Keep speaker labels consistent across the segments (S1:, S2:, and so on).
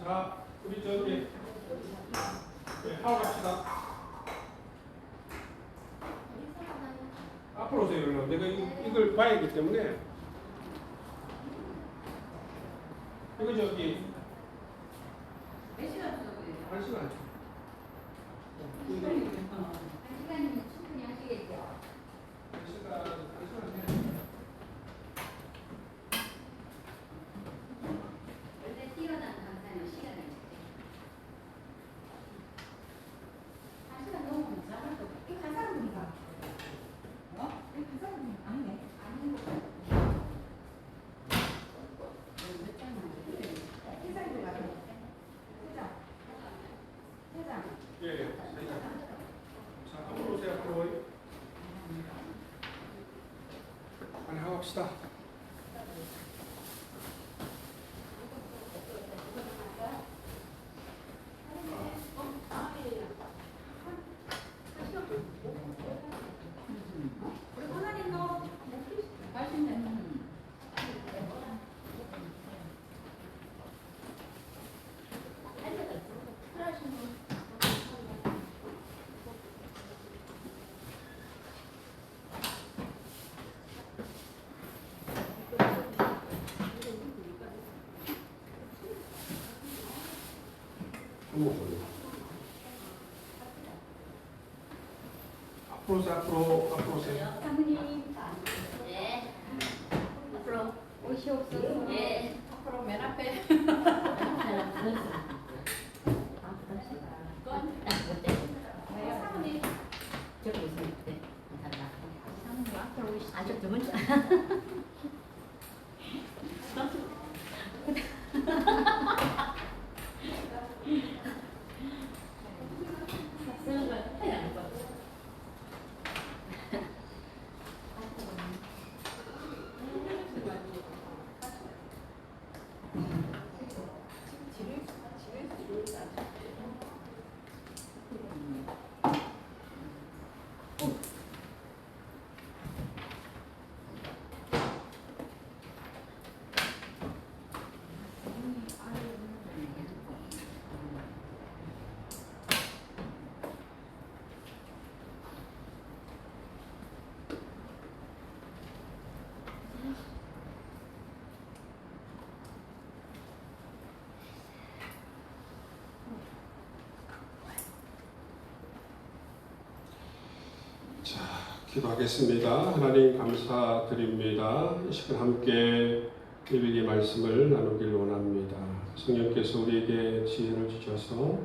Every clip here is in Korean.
S1: 자, 우리 저기 하고 갑시다. 앞으로 오세요. 그러면 내가 이걸 봐야 하기 때문에 이거 저기
S2: 몇 시간 수업이에요?
S1: 1시간.
S2: 한 시간이면 충분히 하시겠죠?
S1: 1시간
S2: 원래 뛰어난 강사는 시간을 주세요. 한 시간 넘으면 나갈 거
S3: 이거 한 사람이니까. 어? 이거 한 사람이 아니네.
S2: 아닌 것 같아요. 몇 장만 해요?
S3: 회장도 가요. 회장. 회장.
S1: 예, 예. 자, 앞으로 오세요. 앞으로. 빨리 하고 갑시다.
S3: 우리 권한님도
S2: 80년.
S1: 앞으로 오세요. 앞으로 오세요.
S2: 사모님. 네. 앞으로 오시옵소서. 네. 앞으로 맨 앞에. 사모님.
S4: 저기 있으면 돼.
S2: 사모님 앞으로 오시죠.
S4: 아주 두 번째.
S1: 자, 기도하겠습니다. 하나님 감사드립니다. 이 시간 함께 예배의 말씀을 나누길 원합니다. 성령께서 우리에게 지혜를 주셔서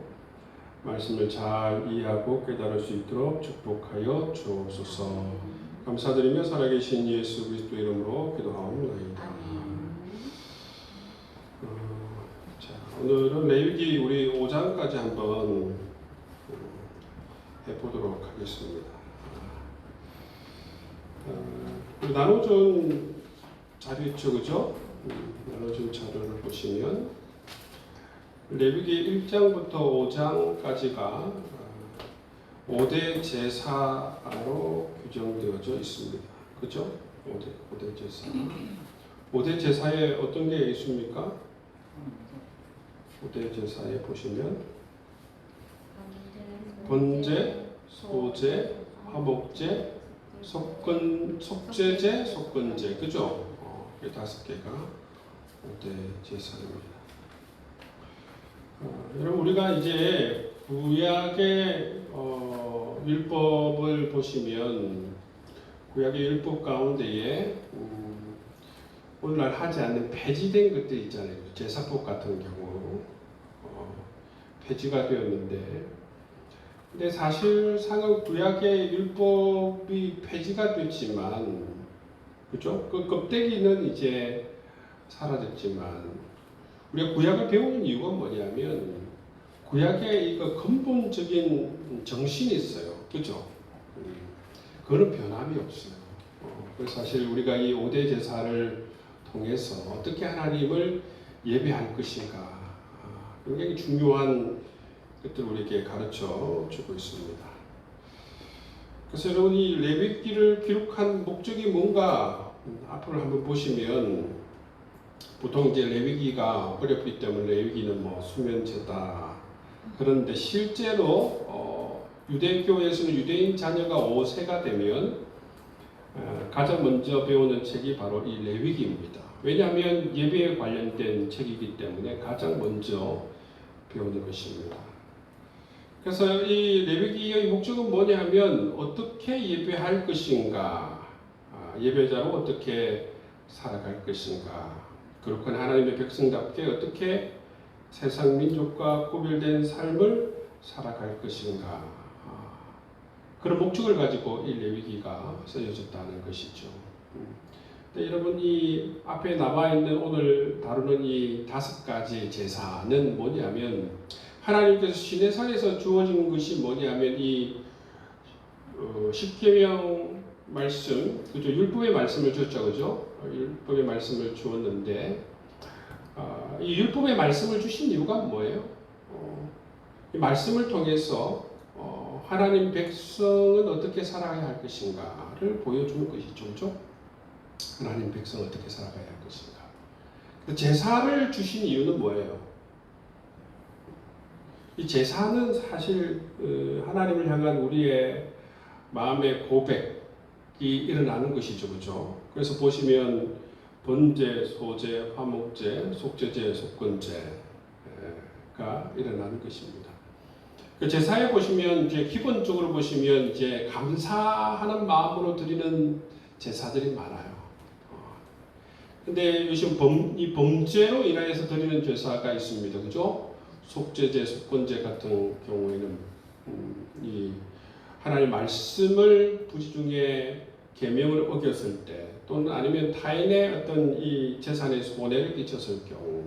S1: 말씀을 잘 이해하고 깨달을 수 있도록 축복하여 주옵소서. 감사드리며 살아계신 예수 그리스도 이름으로 기도하옵나이다. 자, 오늘은 레위기 우리 5장까지 한번 해보도록 하겠습니다. 나눠준 자료 있죠, 그죠? 나눠준 자료를 보시면 레위기 1장부터 5장까지가 5대 제사로 규정되어져 있습니다. 그죠? 5대 제사. 5대 제사에 어떤 게 있습니까? 5대 제사에 보시면 번제, 소제, 화목제, 속죄제, 속건제, 그죠? 이 5개가 5대 제사입니다. 여러분 우리가 이제 구약의 율법을 보시면 구약의 율법 가운데에 오늘날 하지 않는 폐지된 것들 있잖아요. 제사법 같은 경우 폐지가 되었는데, 근데 사실상은 구약의 율법이 폐지가 됐지만, 그죠? 그 껍데기는 이제 사라졌지만, 우리가 구약을 배우는 이유가 뭐냐면, 구약에 이거 근본적인 정신이 있어요. 그죠? 그거는 변함이 없어요. 그래서 사실 우리가 이 5대 제사를 통해서 어떻게 하나님을 예배할 것인가, 굉장히 중요한 것들을 우리에게 가르쳐 주고 있습니다. 그래서 여러분 이 레위기를 기록한 목적이 뭔가 앞으로 한번 보시면 보통 이제 레위기가 어렵기 때문에 레위기는 뭐 수면제다. 그런데 실제로 유대교에서는 유대인 자녀가 5세가 되면 가장 먼저 배우는 책이 바로 이 레위기입니다. 왜냐하면 예배에 관련된 책이기 때문에 가장 먼저 배우는 것입니다. 그래서 이 레위기의 목적은 뭐냐면 어떻게 예배할 것인가, 예배자로 어떻게 살아갈 것인가, 그렇군 하나님의 백성답게 어떻게 세상 민족과 구별된 삶을 살아갈 것인가, 그런 목적을 가지고 이 레위기가 쓰여졌다는 것이죠. 여러분 이 앞에 남아 있는 오늘 다루는 이 5가지 제사는 뭐냐면 하나님께서 시내산에서 주어진 것이 뭐냐면 이 십계명 말씀, 그죠? 율법의 말씀을 줬죠, 그죠? 율법의 말씀을 주었는데 이 율법의 말씀을 주신 이유가 뭐예요? 이 말씀을 통해서 하나님 백성은 어떻게 살아가야 할 것인가를 보여주는 것이죠, 그죠? 하나님 백성은 어떻게 살아가야 할 것인가. 제사를 주신 이유는 뭐예요? 이 제사는 사실 하나님을 향한 우리의 마음의 고백이 일어나는 것이죠, 그죠? 그래서 보시면 번제, 소제, 화목제, 속죄제, 속건제가 일어나는 것입니다. 그 제사에 보시면 이제 기본적으로 보시면 이제 감사하는 마음으로 드리는 제사들이 많아요. 근데 요즘 이 범죄로 인하여서 드리는 제사가 있습니다, 그죠? 속죄제, 속건제 같은 경우에는 이 하나님 말씀을 부지중에 계명을 어겼을 때 또는 아니면 타인의 어떤 이 재산에 손해를 끼쳤을 경우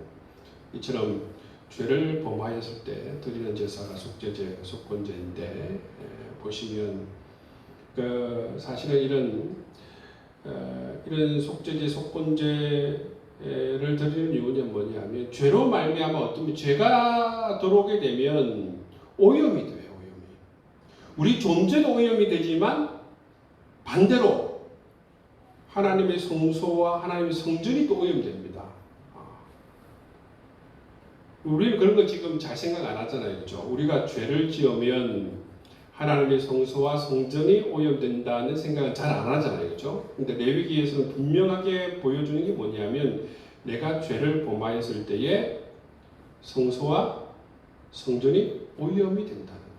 S1: 이처럼 죄를 범하였을 때 드리는 제사가 속죄제, 속건제인데 보시면 사실은 이런 속죄제, 속건제를 드리는 이유는 뭐냐면 죄로 말미암아 어떤 죄가 들어오게 되면 오염이 돼요. 오염이. 우리 존재도 오염이 되지만 반대로 하나님의 성소와 하나님의 성전이 또 오염됩니다. 우리는 그런 거 지금 잘 생각 안 하잖아요. 그렇죠? 우리가 죄를 지으면 하나님의 성소와 성전이 오염된다는 생각은 잘 안 하잖아요. 그렇죠? 근데 레위기에서는 분명하게 보여주는 게 뭐냐면 내가 죄를 범하였을 때에 성소와 성전이 오염이 된다는 거예요.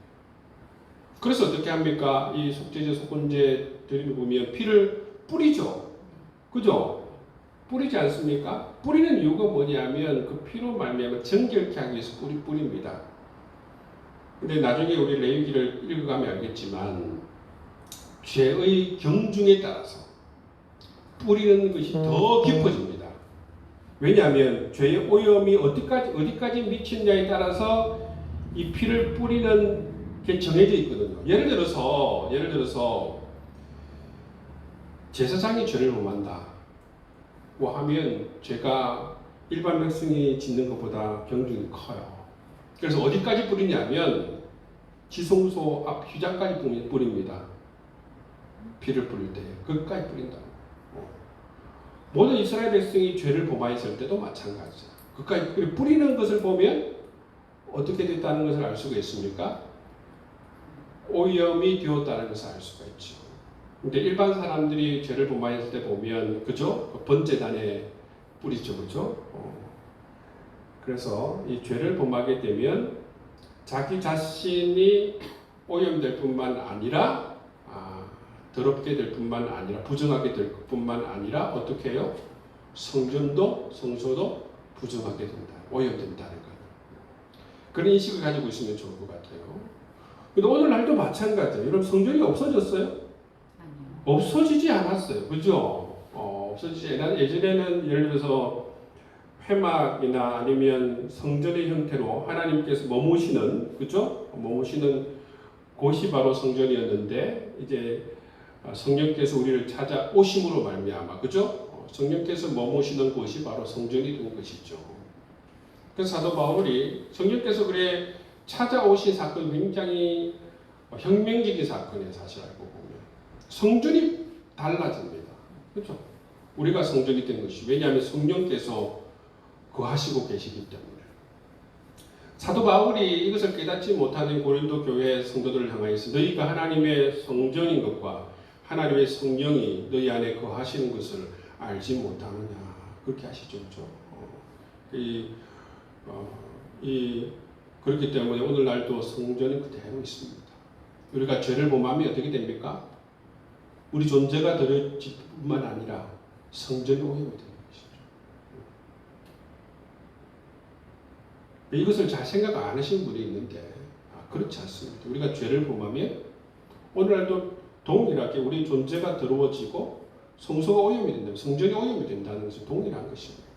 S1: 그래서 어떻게 합니까? 이 속죄제, 속건제 드리는 보면 피를 뿌리죠. 그죠? 뿌리지 않습니까? 뿌리는 이유가 뭐냐면 그 피로 말미암아 정결케 하기 위해서 뿌립니다. 근데 나중에 우리 레위기를 읽어가면 알겠지만 죄의 경중에 따라서 뿌리는 것이 더 깊어집니다. 왜냐하면 죄의 오염이 어디까지 미치느냐에 따라서 이 피를 뿌리는 게 정해져 있거든요. 예를 들어서 제사장이 죄를 범한다 하면 죄가 일반 백성이 짓는 것보다 경중이 커요. 그래서 어디까지 뿌리냐면 지성소 앞 휘장까지 뿌립니다. 피를 뿌릴 때 거기까지 뿌린다. 모든 이스라엘 백성이 죄를 범하였을 때도 마찬가지죠. 거기까지 뿌리는 것을 보면 어떻게 됐다는 것을 알 수가 있습니까? 오염이 되었다는 것을 알 수가 있죠. 근데 일반 사람들이 죄를 범하였을 때 보면 그죠? 번제단에 뿌리죠, 그죠? 그래서 이 죄를 범하게 되면 자기 자신이 오염될 뿐만 아니라 더럽게 될 뿐만 아니라 부정하게 될 뿐만 아니라 어떻게 해요? 성전도 성소도 부정하게 된다, 오염된다는 것. 그런 인식을 가지고 있으면 좋을 것 같아요. 근데 오늘날도 마찬가지예요. 여러분 성전이 없어졌어요? 없어지지 않았어요. 그죠? 없어지지 예전에는 예를 들어서 회막이나 아니면 성전의 형태로 하나님께서 머무시는, 그죠? 머무시는 곳이 바로 성전이었는데 이제 성령께서 우리를 찾아오심으로 말미암아, 그죠? 성령께서 머무시는 곳이 바로 성전이 된 것이죠. 그래서 사도 바울이 성령께서 그래 찾아오신 사건 굉장히 혁명적인 사건이에요. 사실 알고 보면 성전이 달라집니다. 그렇죠? 우리가 성전이 된 것이 왜냐하면 성령께서 거하시고 계시기 때문에 사도 바울이 이것을 깨닫지 못하는 고린도 교회 성도들을 향하여서 너희가 하나님의 성전인 것과 하나님의 성령이 너희 안에 거하시는 것을 알지 못하느냐 그렇게 하시죠. 그렇기 때문에 오늘날도 성전은 그대로 있습니다. 우리가 죄를 범하면 어떻게 됩니까? 우리 존재가 더러워질 뿐만 아니라 성전이 오염이 되는 것이죠. 이것을 잘 생각 안 하시는 분이 있는데 그렇지 않습니다. 우리가 죄를 범하면 오늘날도 동일하게 우리 존재가 더러워지고 성소가 오염이 된다면 성전이 오염이 된다는 것은 동일한 것입니다.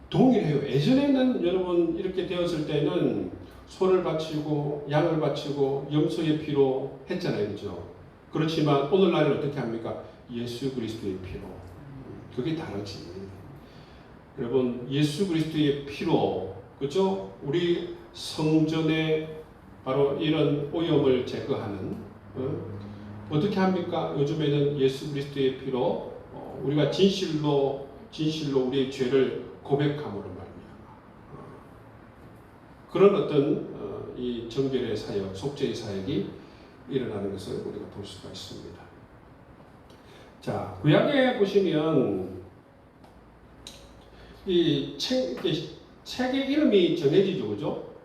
S1: 동일해요. 예전에는 여러분 이렇게 되었을 때는 소를 바치고 양을 바치고 염소의 피로 했잖아요. 그죠? 그렇지만 오늘날은 어떻게 합니까? 예수 그리스도의 피로. 그게 다르지. 여러분 예수 그리스도의 피로 그죠? 우리 성전에 바로 이런 오염을 제거하는 어떻게 합니까? 요즘에는 예수 그리스도의 피로 우리가 진실로 우리의 죄를 고백함으로 말미암아 그런 어떤 이 정결의 사역, 속죄의 사역이 일어나는 것을 우리가 볼 수가 있습니다. 자, 구약에 보시면 이 책의 이름이 정해지죠, 그죠?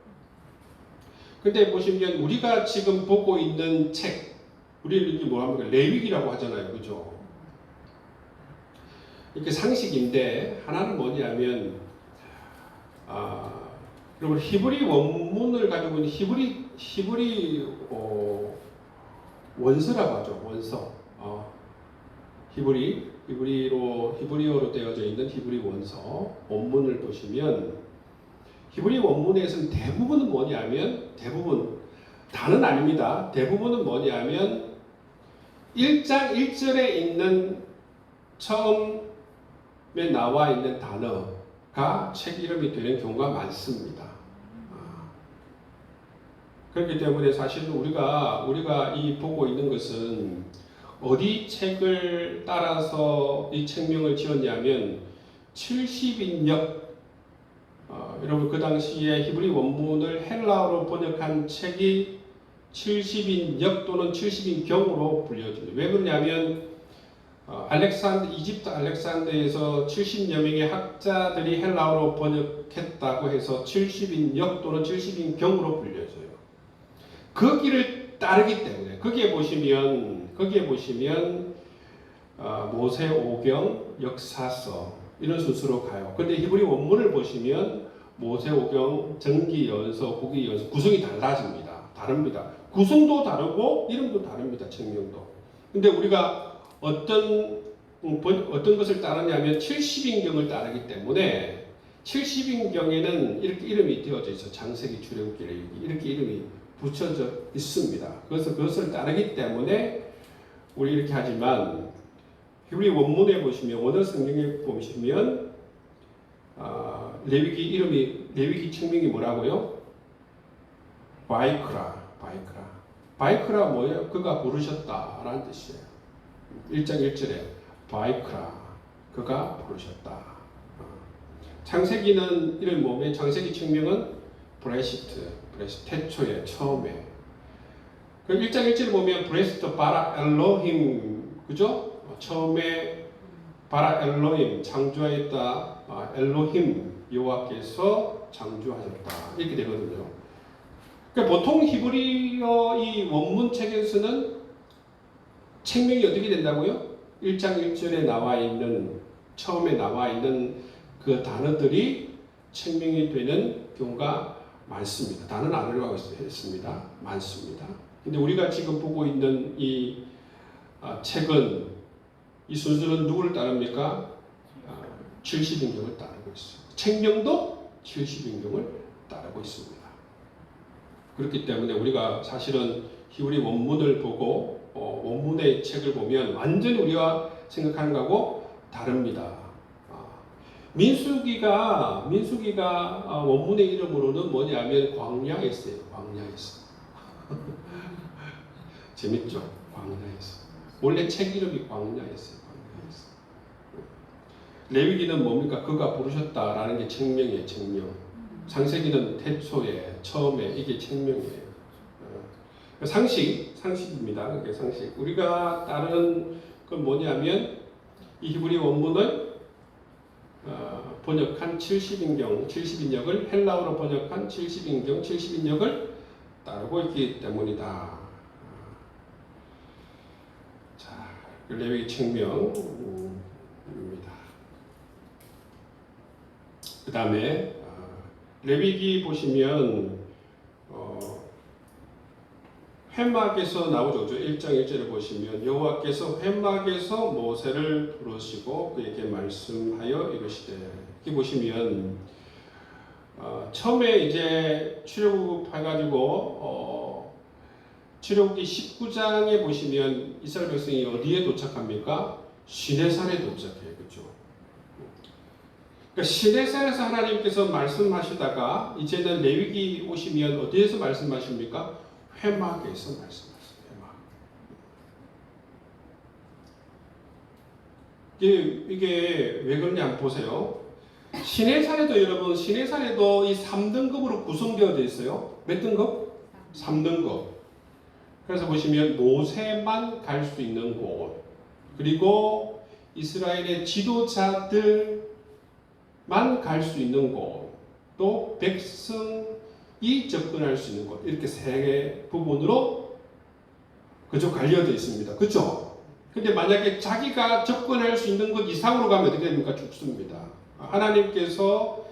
S1: 근데 보시면 우리가 지금 보고 있는 책, 우리는 이게 뭐합니까? 레위기라고 하잖아요, 그죠? 이렇게 상식인데 하나는 뭐냐면 여러분 히브리 원문을 가지고 있는 히브리 원서라고 하죠. 원서. 히브리어로 되어져 있는 히브리 원서 원문을 보시면 히브리 원문에서는 대부분은 뭐냐면 다는 아닙니다. 대부분은 뭐냐면 1장 1절에 있는 처음에 나와 있는 단어가 책 이름이 되는 경우가 많습니다. 그렇기 때문에 사실은 우리가 이 보고 있는 것은 어디 책을 따라서 이 책명을 지었냐면 70인역 여러분 그 당시에 히브리 원문을 헬라어로 번역한 책이 70인역 또는 70인경으로 불려집니다. 왜 그러냐면 이집트 알렉산더에서 70여 명의 학자들이 헬라어로 번역했다고 해서 70인역 또는 70인경으로 불려져요. 그 길을 따르기 때문에 거기에 보시면 모세오경, 역사서 이런 순서로 가요. 근데 히브리 원문을 보시면 모세오경, 정기연서, 후기연서 구성이 다릅니다. 구성도 다르고 이름도 다릅니다. 책명도. 근데 우리가 어떤 것을 따르냐면 70인경을 따르기 때문에 70인경에는 이렇게 이름이 되어져 있어. 창세기, 출애굽기, 레위기 이렇게 이름이 붙여져 있습니다. 그래서 그것을 따르기 때문에 우리 이렇게 하지만 히브리 원문에 보시면 원어 성경에 보시면 레위기 책명이 뭐라고요? 바이크라 뭐예요? 그가 부르셨다라는 뜻이에요. 1장 1절에 바이크라 그가 부르셨다. 창세기는 이런 몸에 창세기 책명은 브레시트 태초에 처음에 그 1장 1절을 보면 브레시트 바라 엘로힘 그죠? 처음에 바라 엘로힘 창조하였다. 엘로힘 여호와께서 창조하셨다 이렇게 되거든요. 그러니까 보통 히브리어 이 원문 책에서는 책명이 어떻게 된다고요? 1장 1절에 처음에 나와 있는 그 단어들이 책명이 되는 경우가 많습니다. 다는 안 하려고 했습니다. 많습니다. 근데 우리가 지금 보고 있는 이 책은 이 순서는 누구를 따릅니까? 70인경을 따르고 있어요. 책명도 70인경을 따르고 있습니다. 그렇기 때문에 우리가 사실은 히브리 원문을 보고 원문의 책을 보면 완전히 우리가 생각하는 거하고 다릅니다. 민수기가 원문의 이름으로는 뭐냐면 광야에서요. 광야에서. 재밌죠? 광야에서. 원래 책 이름이 광야에서요. 레위기는 뭡니까? 그가 부르셨다라는 게 책명이에요. 책명. 창세기는 태초에 처음에 이게 책명이에요. 상식입니다. 그게 상식. 우리가 다른 건 뭐냐면 이 히브리 원문을 번역한 70인역을 헬라어로 번역한 70인역을 따르고 있기 때문이다. 자, 레위기 책명입니다. 그 다음에 레위기 보시면 회막에서 나오죠. 1장 1절에 보시면 여호와께서 회막에서 모세를 부르시고 그에게 말씀하여 이르시되, 여기 보시면 처음에 이제 출애굽해가지고 출애굽기 19장에 보시면 이스라엘 백성이 어디에 도착합니까? 시내산에 도착해요. 그렇죠? 그러니까 시내산에서 하나님께서 말씀하시다가 이제는 레위기 오시면 어디에서 말씀하십니까? 회막에서 말씀하세요. 회막. 이게 왜 그런지 한번 보세요. 시내산에도 여러분, 시내산에도 이 3등급으로 구성되어 있어요. 몇 등급? 3등급. 그래서 보시면 모세만 갈 수 있는 곳, 그리고 이스라엘의 지도자들만 갈 수 있는 곳, 또 백성이 접근할 수 있는 곳, 이렇게 세 개 부분으로 그저 갈려져 있습니다. 그렇죠? 근데 만약에 자기가 접근할 수 있는 것 이상으로 가면 어떻게 됩니까? 죽습니다. 하나님께서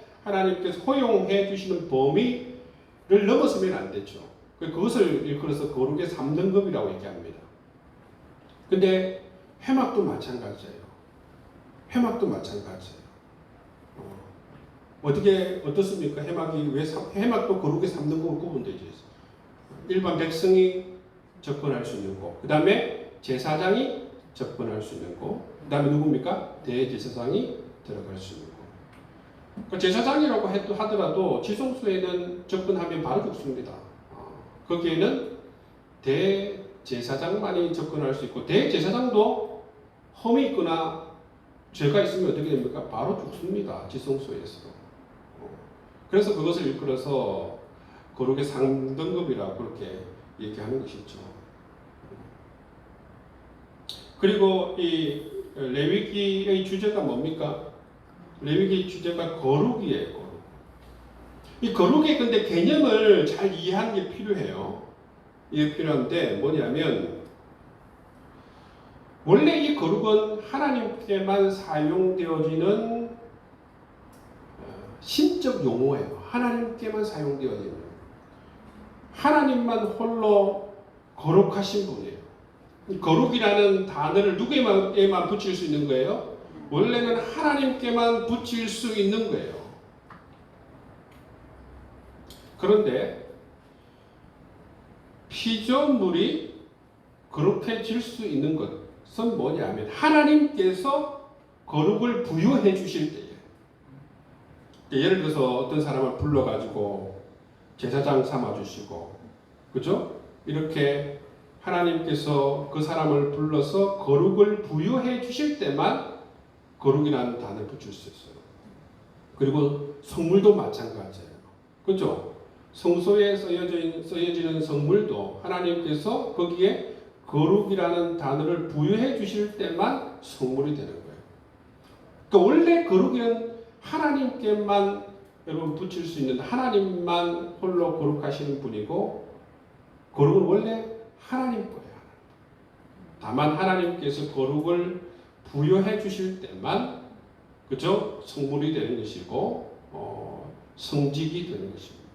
S1: 허용해 주시는 범위를 넘어서면 안 되죠. 그것을 일컬어서 거룩의 3등급이라고 얘기합니다. 근데 회막도 마찬가지예요. 어떻습니까? 회막도 거룩의 3등급으로 구분되어 있어요. 일반 백성이 접근할 수 있는 곳, 그 다음에 제사장이 접근할 수 있는 곳, 그 다음에 누굽니까? 대제사장이 들어갈 수 있는 곳. 그 제사장이라고 하더라도 지성소에는 접근하면 바로 죽습니다. 거기에는 대제사장만이 접근할 수 있고, 대제사장도 험이 있거나 죄가 있으면 어떻게 됩니까? 바로 죽습니다. 지성소에서. 그래서 그것을 일컬어서 거룩의 상등급이라고 그렇게 얘기하는 것이죠. 그리고 이 레위기의 주제가 뭡니까? 레위기 주제가 거룩이에요. 거룩. 이 거룩의 근데 개념을 잘 이해하는 게 필요해요. 이게 필요한데 뭐냐면, 원래 이 거룩은 하나님께만 사용되어지는 신적 용어예요. 하나님께만 사용되어지는, 하나님만 홀로 거룩하신 분이에요. 이 거룩이라는 단어를 누구에게만 붙일 수 있는 거예요? 원래는 하나님께만 붙일 수 있는 거예요. 그런데 피조물이 거룩해질 수 있는 것은 뭐냐면 하나님께서 거룩을 부여해 주실 때예요. 예를 들어서 어떤 사람을 불러가지고 제사장 삼아주시고, 그죠? 이렇게 하나님께서 그 사람을 불러서 거룩을 부여해 주실 때만 거룩이라는 단어를 붙일 수 있어요. 그리고 성물도 마찬가지예요. 그죠? 성소에 쓰여지는 성물도 하나님께서 거기에 거룩이라는 단어를 부여해 주실 때만 성물이 되는 거예요. 그러니까 원래 거룩이란 하나님께만 여러분 붙일 수 있는, 하나님만 홀로 거룩하시는 분이고, 거룩은 원래 하나님 거예요. 다만 하나님께서 거룩을 부여해 주실 때만, 그죠? 성물이 되는 것이고 성직이 되는 것입니다.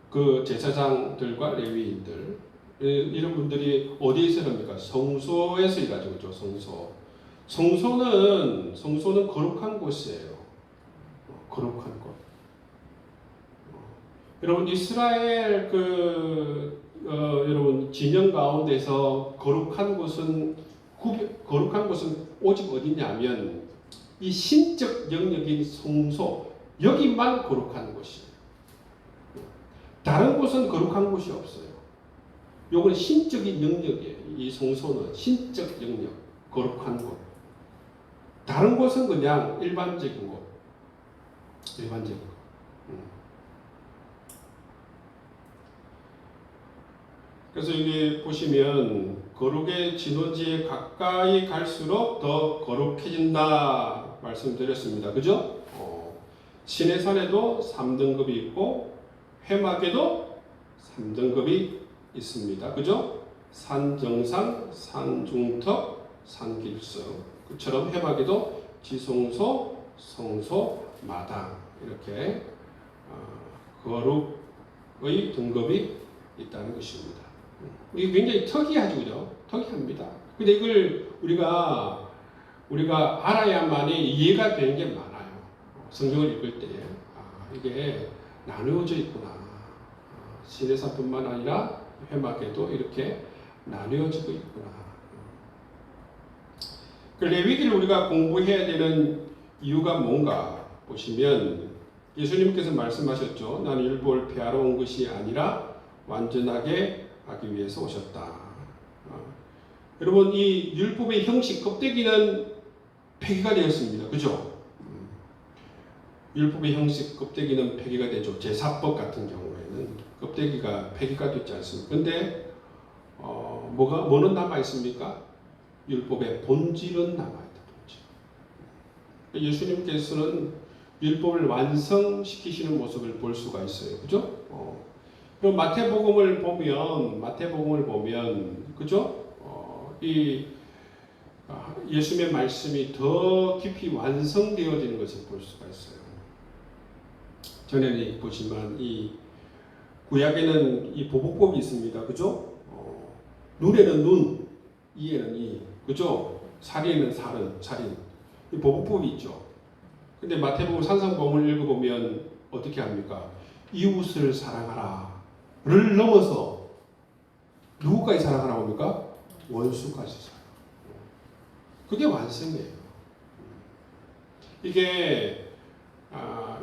S1: 그 제사장들과 레위인들, 이런 분들이 어디에서 일합니까? 성소에서 일하죠. 그죠? 성소는 거룩한 곳이에요. 거룩한 곳. 여러분, 이스라엘 여러분 진영 가운데서 거룩한 곳은 오직 어디냐면 이 신적 영역인 성소, 여기만 거룩한 곳이에요. 다른 곳은 거룩한 곳이 없어요. 요건 신적인 영역이에요. 이 성소는 신적 영역, 거룩한 곳. 다른 곳은 그냥 일반적인 곳. 일반적인 곳. 그래서 여기 보시면 거룩의 진원지에 가까이 갈수록 더 거룩해진다 말씀드렸습니다. 그죠? 시내산에도 3등급이 있고 회막에도 3등급이 있습니다. 그죠? 산정상, 산중턱, 산길성. 그처럼 회막에도 지성소, 성소, 마당 이렇게 거룩의 등급이 있다는 것입니다. 이게 굉장히 특이하죠, 그죠? 특이합니다. 근데 이걸 우리가 알아야만이 이해가 되는 게 많아요. 성경을 읽을 때 이게 나누어져 있구나. 시내산뿐만 아니라 회막에도 이렇게 나누어지고 있구나. 그 레위기를 우리가 공부해야 되는 이유가 뭔가 보시면 예수님께서 말씀하셨죠. 나는 율법을 폐하러 온 것이 아니라 완전하게 하기 위해서 오셨다. 여러분 이 율법의 형식 껍데기는 폐기가 되었습니다. 그죠? 율법의 형식 껍데기는 폐기가 되죠. 제사법 같은 경우에는 껍데기가 폐기가 되지 않습니다. 근데 뭐는 남아 있습니까? 율법의 본질은 남아 있다. 본질. 예수님께서는 율법을 완성시키시는 모습을 볼 수가 있어요. 그죠? 그럼 마태복음을 보면 그죠? 이 예수님의 말씀이 더 깊이 완성되어지는 것을 볼 수가 있어요. 전에는 보지만 이 구약에는 이 보복법이 있습니다. 그죠? 눈에는 눈, 이에는 이, 그죠? 살인에는 살인. 이 보복법이 있죠. 근데 마태복음 산상복음을 읽어보면 어떻게 합니까? 이웃을 사랑하라를 넘어서 누구까지 사랑하라고 합니까? 원수까지 사랑. 그게 완성이에요. 이게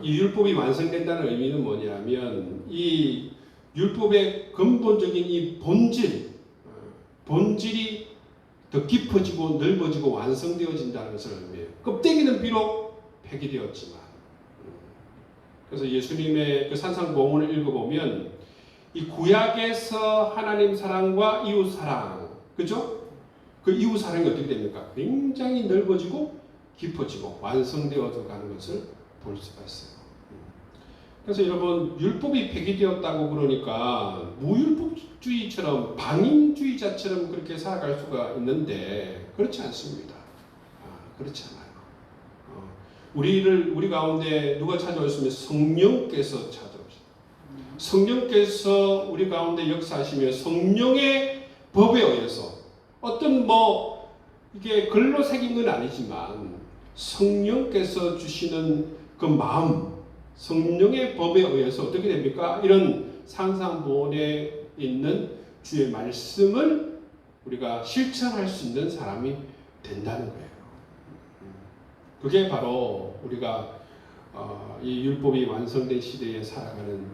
S1: 이 율법이 완성된다는 의미는 뭐냐면 이 율법의 근본적인 이 본질이 더 깊어지고 넓어지고 완성되어진다는 것을 의미해요. 껍데기는 비록 폐기되었지만 그래서 예수님의 그 산상복음을 읽어보면 이 구약에서 하나님 사랑과 이웃 사랑, 그죠? 그 이웃 사랑이 어떻게 됩니까? 굉장히 넓어지고 깊어지고 완성되어져 가는 것을 볼 수가 있어요. 그래서 여러분 율법이 폐기되었다고 그러니까 무율법주의처럼 방임주의자처럼 그렇게 살아갈 수가 있는데 그렇지 않습니다. 그렇지 않아요. 우리 가운데 누가 찾아오시면 성령께서 찾아오십니다. 성령께서 우리 가운데 역사하시며 성령의 법에 의해서 어떤 이게 글로 새긴 건 아니지만 성령께서 주시는 그 마음, 성령의 법에 의해서 어떻게 됩니까? 이런 산상보원에 있는 주의 말씀을 우리가 실천할 수 있는 사람이 된다는 거예요. 그게 바로 우리가 이 율법이 완성된 시대에 살아가는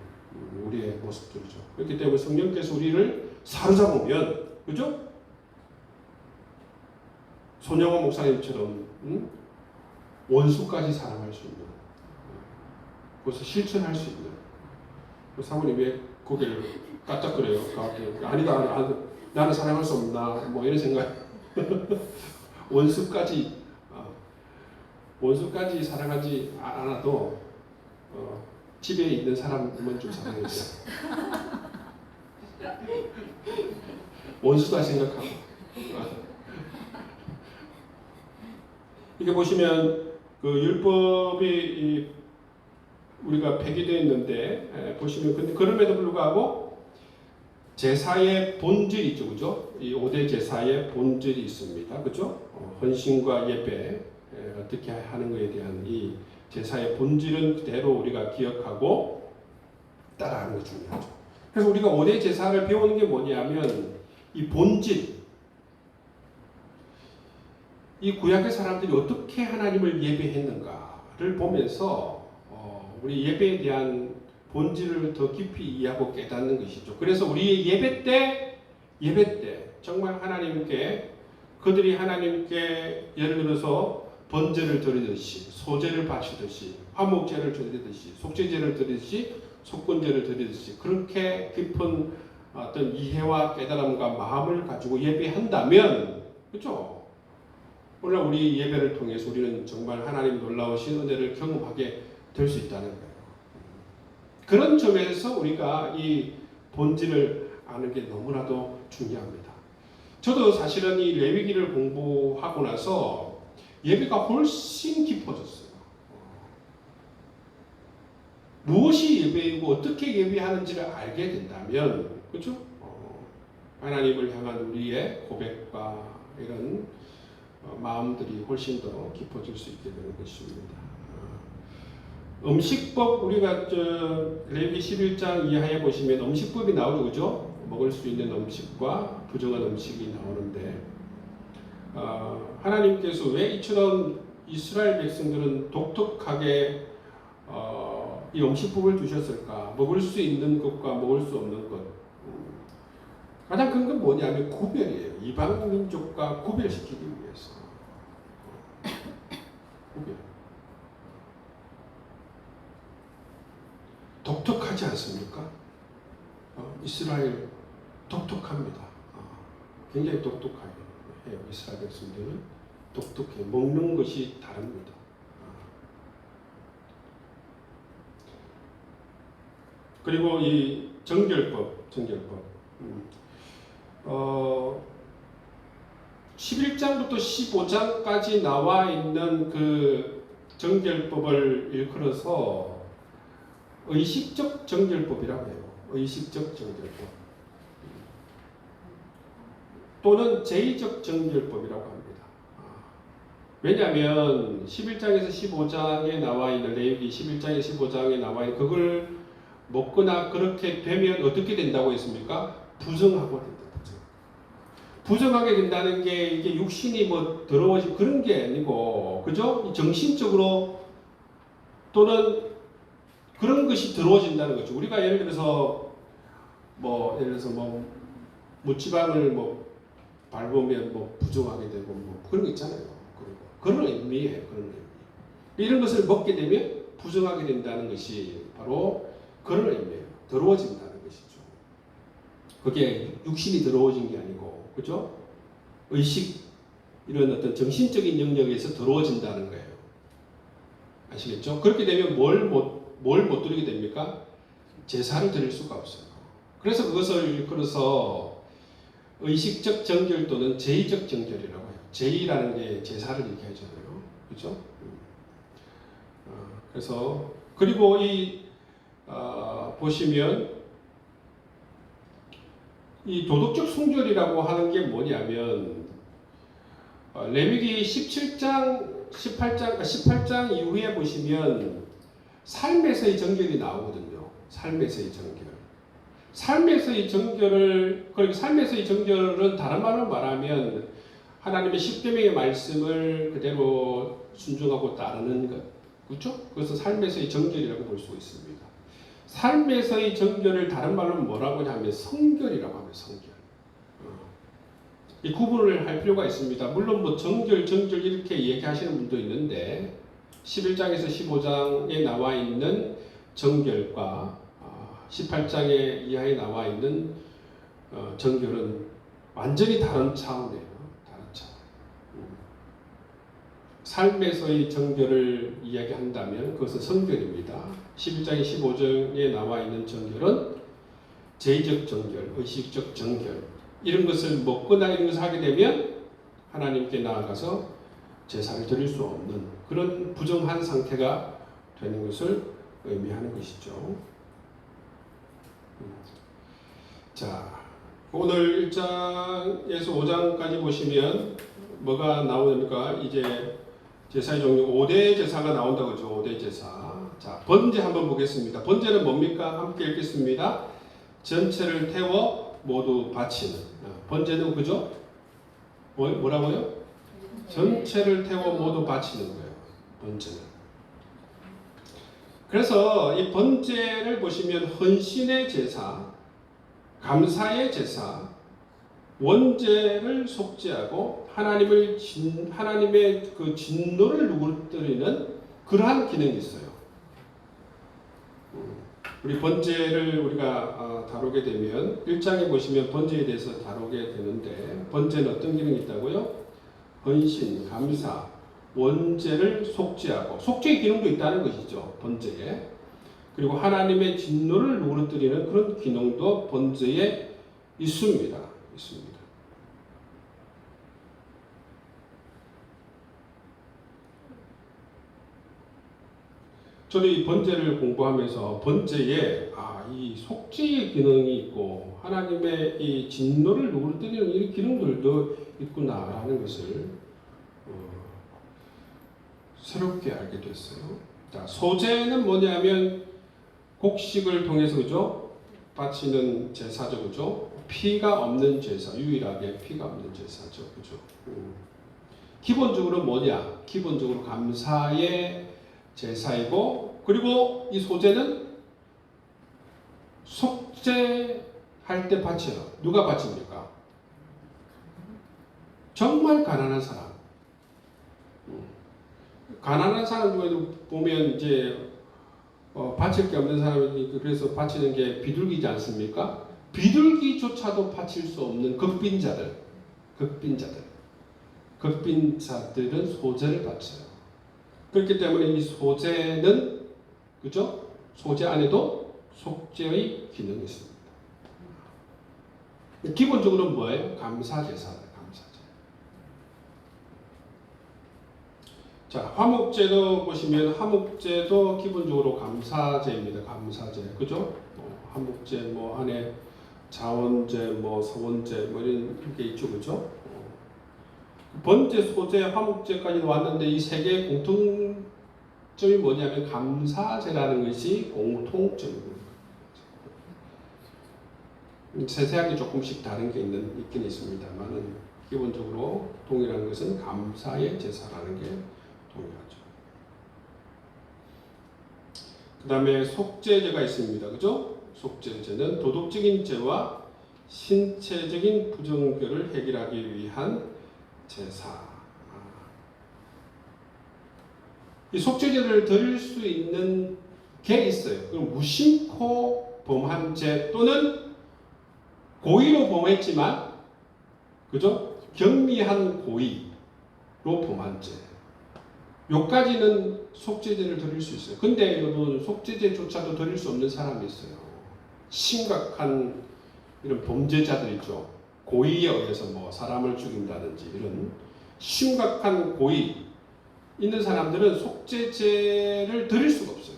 S1: 우리의 모습들이죠. 그렇기 때문에 성령께서 우리를 사로잡으면, 그죠? 손영호 목사님처럼 원수까지 사랑할 수 있는, 그것을 실천할 수 있는. 사모님 왜 고개를 까딱거려요? 아니다, 나는 사랑할 수 없나? 이런 생각. 원수까지 사랑하지 않아도 집에 있는 사람은 좀 사랑해주세요. 원수다 생각하고. 이렇게 보시면 그 율법이 우리가 폐기되어 있는데 보시면 근데 그럼에도 불구하고 제사의 본질이 있죠, 그죠? 이 5대 제사의 본질이 있습니다, 그죠? 헌신과 예배 어떻게 하는 것에 대한 이 제사의 본질은 그대로 우리가 기억하고 따라하는 게 중요하죠. 그래서 우리가 5대 제사를 배우는 게 뭐냐면 이 본질, 이 구약의 사람들이 어떻게 하나님을 예배했는가를 보면서 우리 예배에 대한 본질을 더 깊이 이해하고 깨닫는 것이죠. 그래서 우리 예배 때 정말 하나님께 그들이 하나님께 예를 들어서 번제를 드리듯이 소제를 바치듯이 화목제를 드리듯이 속죄제를 드리듯이 속건제를 드리듯이 그렇게 깊은 어떤 이해와 깨달음과 마음을 가지고 예배한다면 그렇죠? 오늘 우리 예배를 통해서 우리는 정말 하나님 놀라우신 은혜를 경험하게 될 수 있다는 거예요. 그런 점에서 우리가 이 본질을 아는 게 너무나도 중요합니다. 저도 사실은 이 레위기를 공부하고 나서 예배가 훨씬 깊어졌어요. 무엇이 예배이고 어떻게 예배하는지를 알게 된다면, 그렇죠? 하나님을 향한 우리의 고백과 이런 마음들이 훨씬 더 깊어질 수 있게 되는 것입니다. 음식법 우리가 레위기 11장 이하에 보시면 음식법이 나오죠, 그죠? 먹을 수 있는 음식과 부정한 음식이 나오는데 하나님께서 왜 이처럼 이스라엘 백성들은 독특하게 이 음식법을 주셨을까? 먹을 수 있는 것과 먹을 수 없는 것. 가장 큰 건 뭐냐면 구별이에요. 이방 민족과 구별시키기 위해서. 구별. 독특하지 않습니까? 이스라엘 독특합니다. 굉장히 독특해요. 이스라엘 백성들은 독특해. 먹는 것이 다릅니다. 그리고 이 정결법. 11장부터 15장까지 나와 있는 그 정결법을 일컬어서 의식적 정결법이라고 해요. 의식적 정결법. 또는 제의적 정결법이라고 합니다. 왜냐하면 11장에서 15장에 나와 있는 레위기 11장에서 15장에 나와 있는 그걸 먹거나 그렇게 되면 어떻게 된다고 했습니까? 부정하고 된다. 부정하게 된다는 게 이게 육신이 뭐 더러워지고 그런 게 아니고, 그죠? 정신적으로 또는 그런 것이 더러워진다는 거죠. 우리가 예를 들어서 무지방을 밟으면 부정하게 되고 그런 거 있잖아요. 그런 의미예요. 그런 의미. 이런 것을 먹게 되면 부정하게 된다는 것이 바로 그런 의미예요. 더러워진다는 것이죠. 그게 육신이 더러워진 게 아니고, 그죠? 의식, 이런 어떤 정신적인 영역에서 더러워진다는 거예요. 아시겠죠? 그렇게 되면 뭘 못 드리게 됩니까? 제사를 드릴 수가 없어요. 그래서 그것을 일컬어서 의식적 정결 또는 제의적 정결이라고 해요. 제의라는 게 제사를 얘기하잖아요. 그죠? 그래서, 그리고 보시면, 이 도덕적 순결이라고 하는 게 뭐냐면, 레위기 18장 이후에 보시면, 삶에서의 정결이 나오거든요. 삶에서의 정결. 삶에서의 정결은 다른 말로 말하면, 하나님의 십계명의 말씀을 그대로 순종하고 따르는 것. 그렇죠? 그것은 삶에서의 정결이라고 볼 수 있습니다. 삶에서의 정결을 다른 말로 뭐라고 하냐면 성결이라고 합니다. 성결. 이 구분을 할 필요가 있습니다. 물론 정결 이렇게 얘기하시는 분도 있는데 11장에서 15장에 나와 있는 정결과 18장에 이하에 나와 있는 정결은 완전히 다른 차원이에요. 다른 차원. 삶에서의 정결을 이야기한다면 그것은 성결입니다. 11장에 15장에 나와 있는 정결은 제의적 정결, 의식적 정결, 이런 것을 먹거나 이런 것을 하게 되면 하나님께 나아가서 제사를 드릴 수 없는 그런 부정한 상태가 되는 것을 의미하는 것이죠. 자, 오늘 1장에서 5장까지 보시면 뭐가 나오니까 이제 제사의 종류 5대 제사가 나온다고 그러죠. 5대 제사. 자, 번제 한번 보겠습니다. 번제는 뭡니까? 함께 읽겠습니다. 전체를 태워 모두 바치는. 번제는 그죠? 뭐라고요? 전체를 태워 모두 바치는 거예요. 번제는. 그래서 이 번제를 보시면 헌신의 제사, 감사의 제사, 원죄를 속죄하고 하나님의 그 진노를 누그러뜨리는 그러한 기능이 있어요. 우리 번제를 우리가 다루게 되면 1장에 보시면 번제에 대해서 다루게 되는데 번제는 어떤 기능이 있다고요? 헌신, 감사, 원죄를 속죄하고 속죄의 기능도 있다는 것이죠. 번제에. 그리고 하나님의 진노를 누그러뜨리는 그런 기능도 번제에 있습니다. 저는 이 번제를 공부하면서 번제에 이 속죄의 기능이 있고 하나님의 이 진노를 누그러뜨리는 이 기능들도 있구나라는 것을 새롭게 알게 됐어요. 자, 소제는 뭐냐면 곡식을 통해서 그죠? 바치는 제사죠, 그죠? 피가 없는 제사, 유일하게 피가 없는 제사죠, 그죠? 기본적으로 뭐냐? 기본적으로 감사의 제사이고, 그리고 이 소제는 속죄할 때 바쳐요. 누가 바칩니까? 정말 가난한 사람. 가난한 사람도 보면 이제 바칠 게 없는 사람이 그래서 바치는 게 비둘기지 않습니까? 비둘기조차도 바칠 수 없는 극빈자들은 소제를 바쳐요. 그렇기 때문에 이 소제는 그죠? 소제 안에도 속죄의 기능이 있습니다. 기본적으로 뭐예요? 감사제사예요. 감사제. 자, 화목제도 보시면 화목제도 기본적으로 감사제입니다. 감사제, 그죠? 화목제 뭐 안에 자원제, 뭐 서원제 뭐 이런 게 있죠, 그죠? 번제, 소제, 화목제까지 왔는데 이 세 개의 공통점이 뭐냐면 감사제라는 것이 공통점입니다. 세세하게 조금씩 다른 게 있긴 있습니다만은 기본적으로 동일한 것은 감사의 제사라는 게 동일하죠. 그 다음에 속죄제가 있습니다. 그죠? 속죄제는 도덕적인 죄와 신체적인 부정결을 해결하기 위한 제사. 이 속죄제를 드릴 수 있는 게 있어요. 그럼 무심코 범한 죄 또는 고의로 범했지만, 그죠? 경미한 고의로 범한 죄. 요까지는 속죄제를 드릴 수 있어요. 근데 여러분, 속죄제조차도 드릴 수 없는 사람이 있어요. 심각한 이런 범죄자들 있죠. 고의에 의해서 뭐 사람을 죽인다든지 이런 심각한 고의 있는 사람들은 속죄제를 드릴 수가 없어요.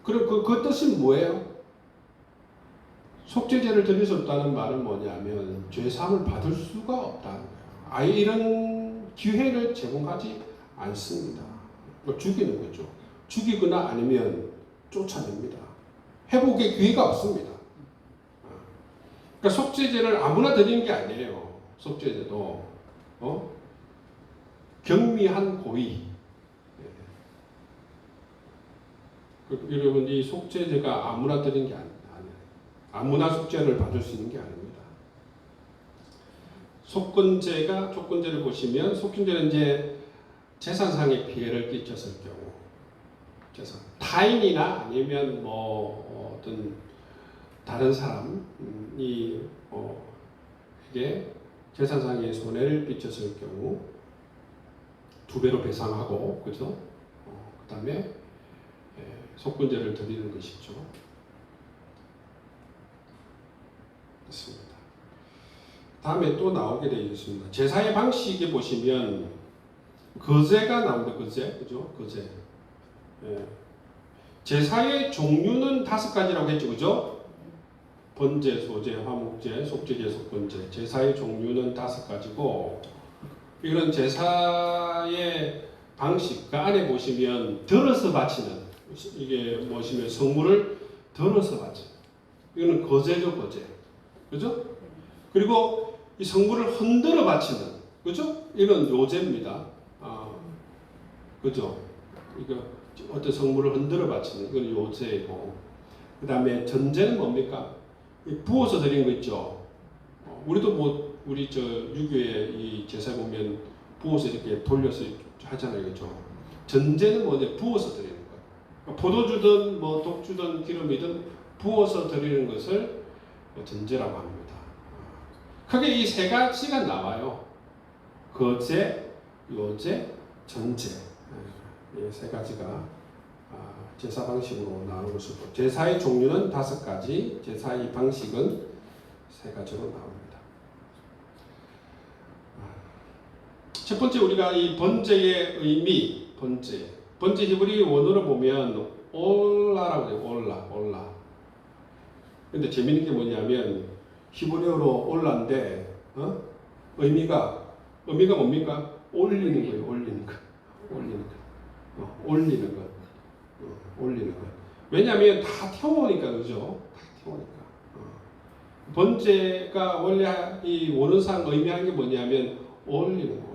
S1: 그럼 그 뜻은 뭐예요? 속죄제를 드릴 수 없다는 말은 뭐냐면 죄사함을 받을 수가 없다는 거예요. 아예 이런 기회를 제공하지 않습니다. 죽이는 거죠. 죽이거나 아니면 쫓아냅니다. 회복의 기회가 없습니다. 그러니까 속죄제를 아무나 드리는 게 아니에요. 속죄제도 경미한 고의. 여러분, 이 속죄제가 아무나 드리는 게 아니에요. 아무나 속죄를 받을 수 있는 게 아닙니다. 조건제를 보시면 속건제는 이제 재산상의 피해를 끼쳤을 경우, 타인이나 아니면 뭐 어떤 다른 사람이 에게 재산상의 손해를 끼쳤을 경우 2배로 배상하고, 그죠? 그 다음에 속건제를 드리는 것이죠. 있습니다. 다음에 또 나오게 되어 있습니다. 제사의 방식에 보시면 거제가 나옵니다. 거제, 그죠? 거제. 제사의 종류는 5가지라고 했죠, 그죠? 번제, 소제, 화목제, 속죄제, 속건제. 제사의 종류는 5가지고, 이런 제사의 방식, 그 안에 보시면 덜어서 바치는, 이게 보시면 성물을 덜어서 바치는, 이거는 거제죠, 거제. 그죠? 그리고 이 성물을 흔들어 바치는, 그죠? 이건 요제입니다. 그죠? 이거 어떤 성물을 흔들어 바치는, 이건 요제이고, 그 다음에 전제는 뭡니까? 부어서 드리는 거 있죠. 우리도 뭐 우리 저 유교의 이 제사 보면 부어서 이렇게 돌려서 하잖아요, 그렇죠? 전제는 뭐냐? 부어서 드리는 거예요. 포도주든 뭐 독주든 기름이든 부어서 드리는 것을 전제라고 합니다. 크게 이 세 가지가 나와요. 거제, 요제, 전제. 이 세 가지가 제사 방식으로 나오는 것이고, 제사의 종류는 5가지, 제사의 방식은 3가지로 나옵니다. 첫 번째 우리가 이 번제의 의미, 번제 히브리 원어로 보면 올라라고 해요. 올라. 근데 재밌는 게 뭐냐면 히브리어로 올라인데 의미가 뭡니까? 올리는 거예요. 올리는 거. 왜냐하면 다 태우니까, 그죠? 다 태우니까. 번제가 원래 이 원어상 의미하는 게 뭐냐면 올리는 거.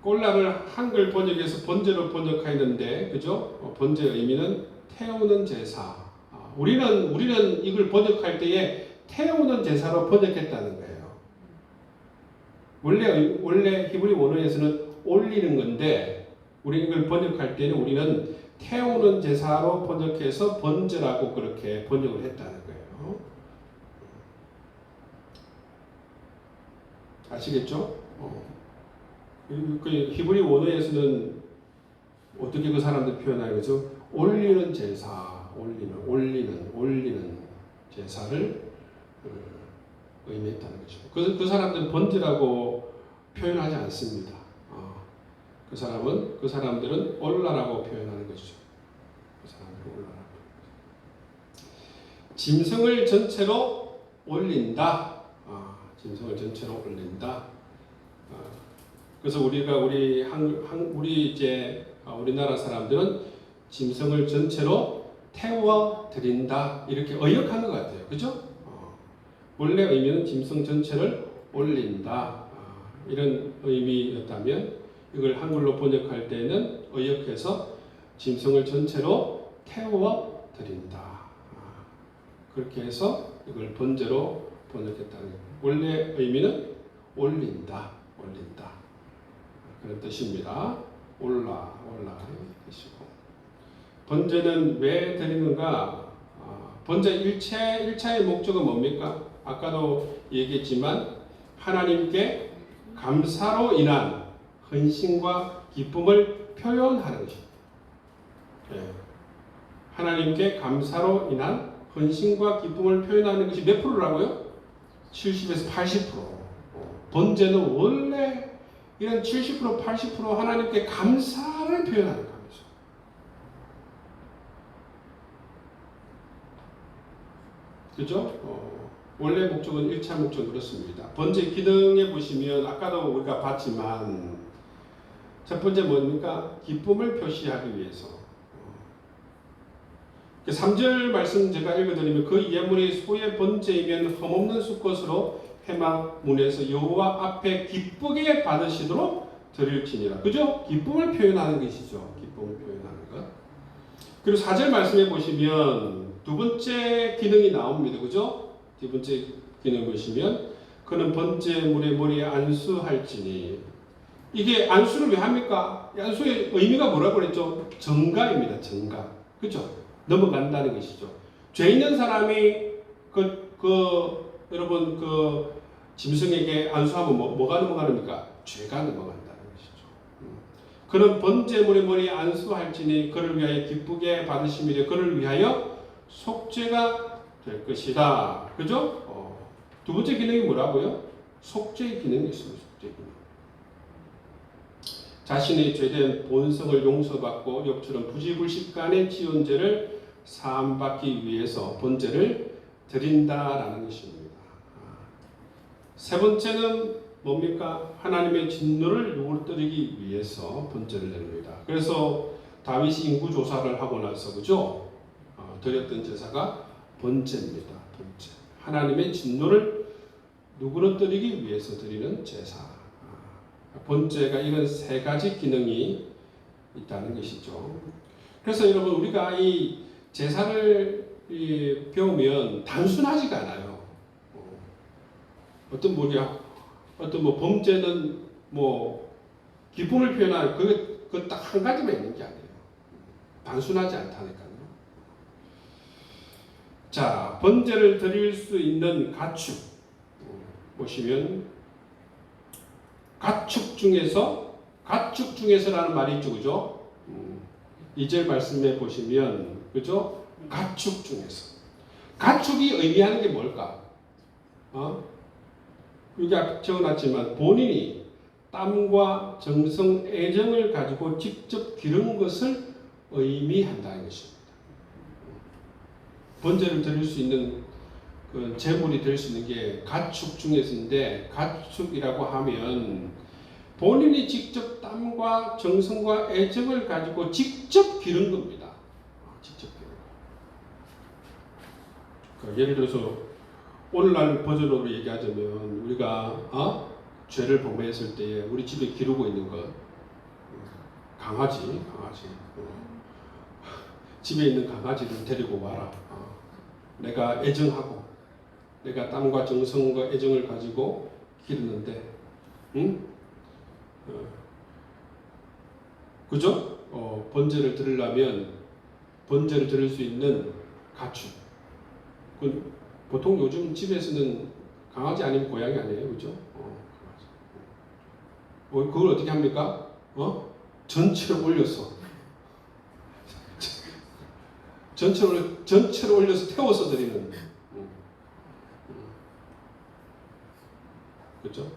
S1: 꼴락을 한글 번역에서 번제로 번역하였는데, 그죠? 번제의 의미는 태우는 제사. 우리는 이걸 번역할 때에 태우는 제사로 번역했다는 거예요. 원래 히브리 원어에서는 올리는 건데, 우리 이걸 번역할 때는 우리는 태우는 제사로 번역해서 번제라고 그렇게 번역을 했다는 거예요. 아시겠죠? 그 히브리 원어에서는 어떻게 그 사람들 표현하는 거죠? 올리는 제사, 올리는 제사를 의미했다는 거죠. 그 사람들은 번제라고 표현하지 않습니다. 그 사람들은 올라라고 표현하는 것이죠. 그 사람들은 올라라고. 짐승을 전체로 올린다. 짐승을 전체로 올린다. 그래서 우리나라 사람들은 짐승을 전체로 태워 드린다, 이렇게 의역하는 것 같아요. 그죠? 원래 의미는 짐승 전체를 올린다, 이런 의미였다면 이걸 한글로 번역할 때는 의역해서 짐승을 전체로 태워 드린다, 그렇게 해서 이걸 번제로 번역했다는 거예요. 원래 의미는 올린다 그런 뜻입니다. 올라 뜻이고, 번제는 왜 드리는가? 번제 1차의 목적은 뭡니까? 아까도 얘기했지만 하나님께 감사로 인한 헌신과 기쁨을 표현하는 것입니다. 하나님께 감사로 인한 헌신과 기쁨을 표현하는 것이 몇 프로라고요? 70에서 80%. 번제는 원래 이런 70%, 80% 하나님께 감사를 표현하는 거죠. 그죠? 원래 목적은 1차 목적은 그렇습니다. 번제 기능에 보시면 아까도 우리가 봤지만 첫 번째 뭡니까? 기쁨을 표시하기 위해서. 3절 말씀 제가 읽어드리면 그 예물이 소의 번제이면 흠없는 수것으로 회막 문에서 여호와 앞에 기쁘게 받으시도록 드릴지니라. 그죠? 기쁨을 표현하는 것이죠. 기쁨을 표현하는 것. 그리고 4절 말씀에 보시면 두 번째 기능이 나옵니다. 그죠? 두 번째 기능 보시면 그는 번제물의 머리에 안수할지니. 이게 안수를 왜 합니까? 안수의 의미가 뭐라고 그랬죠? 정가입니다. 정가. 그죠? 넘어간다는 것이죠. 죄 있는 사람이 여러분 짐승에게 안수하면 뭐가 넘어가는입니까? 죄가 넘어간다는 것이죠. 그는 번제물의 머리에 안수할지니 그를 위하여 기쁘게 받으심이래. 그를 위하여 속죄가 될 것이다. 그죠? 두 번째 기능이 뭐라고요? 속죄의 기능이 있습니다. 속죄 기능. 자신의 죄된 본성을 용서받고 옆처럼 부지불식간의 지연죄를 사함받기 위해서 번제를 드린다라는 것입니다. 세 번째는 뭡니까? 하나님의 진노를 누그러뜨리기 위해서 번제를 드립니다. 그래서 다윗이 인구조사를 하고 나서, 그죠? 드렸던 제사가 번제입니다. 번제. 하나님의 진노를 누그러뜨리기 위해서 드리는 제사. 번제가 이런 세 가지 기능이 있다는 것이죠. 그래서 여러분 우리가 이 제사를 배우면 단순하지가 않아요. 어떤 뭐 범죄는 뭐 기쁨을 표현할 그 딱 한 가지만 있는 게 아니에요. 단순하지 않다니까요. 자, 번제를 드릴 수 있는 가축 보시면 가축 중에서라는 말이 있죠, 그죠? 2절 말씀에 보시면 그죠? 가축 중에서. 가축이 의미하는 게 뭘까? 여기 적어놨지만 본인이 땀과 정성, 애정을 가지고 직접 기른 것을 의미한다는 것입니다. 번제를 드릴 수 있는 그 제물이 될 수 있는 게 가축 중에서인데, 가축이라고 하면 본인이 직접 땀과 정성과 애정을 가지고 직접 기른 겁니다. 직접 기른 거. 그러니까 예를 들어서 오늘날 버전으로 얘기하자면 우리가 죄를 범했을 때 우리 집에 기르고 있는 것, 강아지 집에 있는 강아지를 데리고 와라. 내가 애정하고 내가 땀과 정성과 애정을 가지고 기르는데, 그죠? 번제를 드리려면 번제를 드릴 수 있는 가축. 보통 요즘 집에서는 강아지 아니면 고양이 아니에요, 그죠? 그걸 어떻게 합니까? 전체로 올려서 전체로 올려서 태워서 드리는. 그렇죠?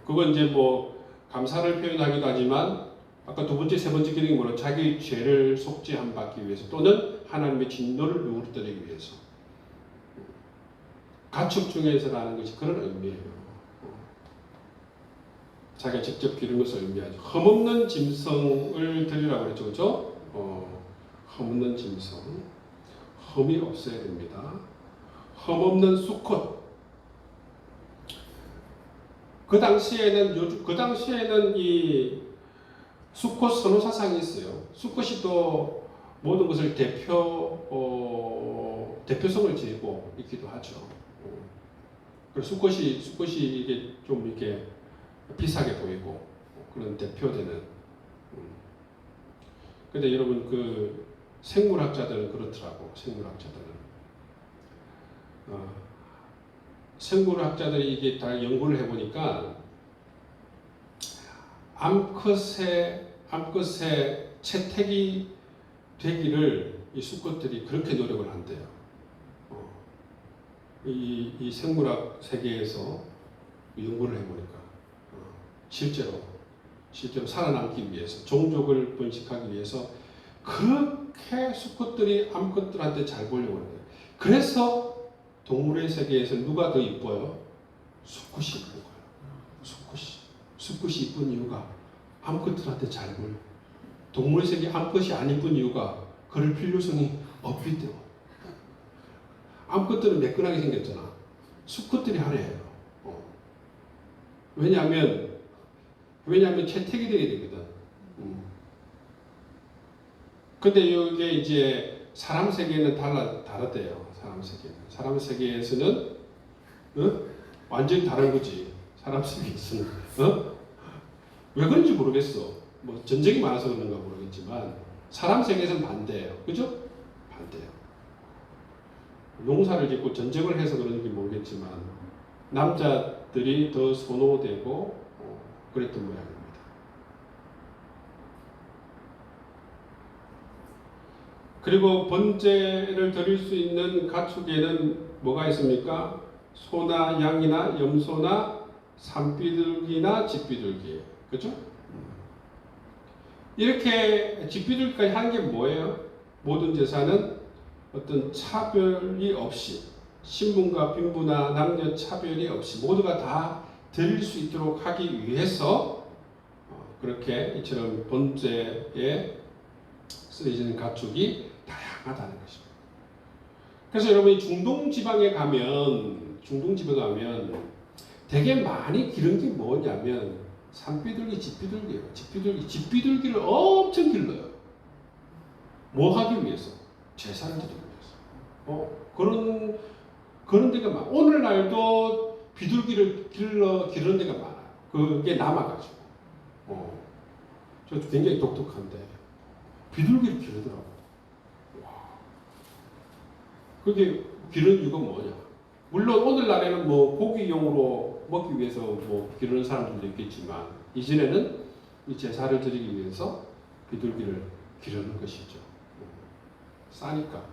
S1: 그건 이제 뭐 감사를 표현하기도 하지만 아까 두 번째, 세 번째 기능이 뭐라 자기 죄를 속죄함받기 위해서 또는 하나님의 진노를 누그러뜨리기 위해서. 가축 중에서라는 것이 그런 의미예요. 자기가 직접 기른 것을 의미하죠. 흠없는 짐승을 드리라고 그랬죠, 그렇죠? 흠없는 짐승, 흠이 없어야 됩니다. 흠없는 수컷. 그 당시에는 이 수컷 선호 사상이 있어요. 수컷이 또 모든 것을 대표성을 지니고 있기도 하죠. 그래서 수컷이 이게 좀 이렇게 비싸게 보이고 그런 대표되는. 근데 여러분 그 생물학자들은 그렇더라고. 생물학자들이 이게 다 연구를 해보니까 암컷의 채택이 되기를 이 수컷들이 그렇게 노력을 한대요. 이 생물학 세계에서 연구를 해보니까 실제로 살아남기 위해서, 종족을 번식하기 위해서 그렇게 수컷들이 암컷들한테 잘 보려고 하는 거예요. 그래서 동물의 세계에서 누가 더 이뻐요? 수컷이 이쁜 거예요. 수컷이 이쁜 이유가 암컷들한테 잘 보여. 동물의 세계 암컷이 안 이쁜 이유가 그럴 필요성이 없기 때문에. 암컷들은 매끈하게 생겼잖아. 수컷들이 하래요. 왜냐하면 채택이 되게 되거든. 근데 이게 이제 사람 세계는 다르대요. 사람 세계에서는 완전히 다른 거지. 사람 세계에서는 왜 그런지 모르겠어. 뭐 전쟁이 많아서 그런가 모르겠지만 사람 세계에서는 반대예요. 그죠? 반대예요. 농사를 짓고 전쟁을 해서 그런지 모르겠지만 남자들이 더 선호되고 그랬던 모양입니다. 그리고 번제를 드릴 수 있는 가축에는 뭐가 있습니까? 소나 양이나 염소나 산비둘기나 집비둘기. 그렇죠? 이렇게 집비둘기까지 하는 게 뭐예요? 모든 제사는 어떤 차별이 없이, 신분과 빈부나 남녀 차별이 없이 모두가 다 드릴 수 있도록 하기 위해서 그렇게 이처럼 번제에 쓰여지는 가축이 다양하다는 것입니다. 그래서 여러분이 중동 지방에 가면 되게 많이 기른 게 뭐냐면 산비둘기, 집비둘기예요. 집비둘기를 엄청 길러요. 뭐 하기 위해서? 제사를 드리기 위해서. 그런 데가 많아. 오늘날도 비둘기를 기르는 데가 많아요. 그게 남아가지고. 저 굉장히 독특한데 비둘기를 기르더라고. 와. 그게 기르는 이유가 뭐냐? 물론 오늘날에는 뭐 고기용으로 먹기 위해서 뭐 기르는 사람들도 있겠지만 이전에는 이 제사를 드리기 위해서 비둘기를 기르는 것이죠. 싸니까.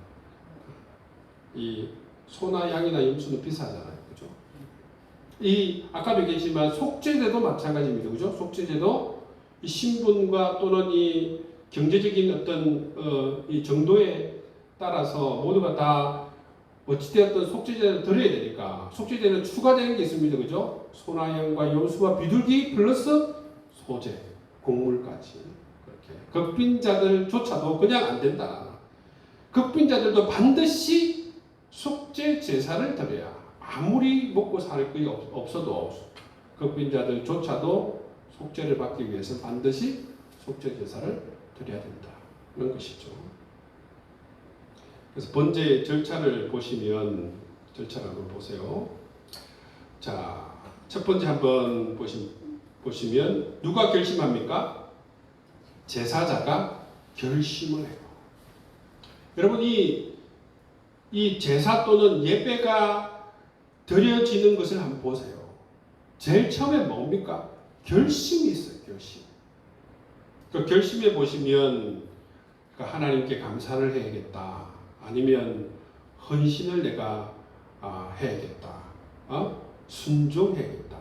S1: 이 소나 양이나 염소는 비싸잖아요. 그죠? 이 아까도 얘기했지만 속죄제도 마찬가지입니다. 그죠? 속죄제도 이 신분과 또는 이 경제적인 어떤 이 정도에 따라서 모두가 다 어찌되었든 속죄제를 드려야 되니까 속죄제는 추가되는 게 있습니다. 그죠? 소나 양과 염소와 비둘기 플러스 소제, 곡물까지 그렇게 극빈자들조차도 그냥 안 된다. 극빈자들도 반드시 속죄 제사를 드려야 아무리 먹고 살 게 없어도 극빈자들조차도 속죄를 받기 위해서 반드시 속죄 제사를 드려야 된다. 이런 것이죠. 그래서 번제 절차를 보시면 절차를 한번 보세요. 자, 첫 번째 한번 보시면 누가 결심합니까? 제사자가 결심을 해요. 여러분 이 제사 또는 예배가 드려지는 것을 한번 보세요. 제일 처음에 뭡니까? 결심이 있어요. 결심. 그 결심에 보시면 하나님께 감사를 해야겠다. 아니면 헌신을 내가 해야겠다. 순종해야겠다.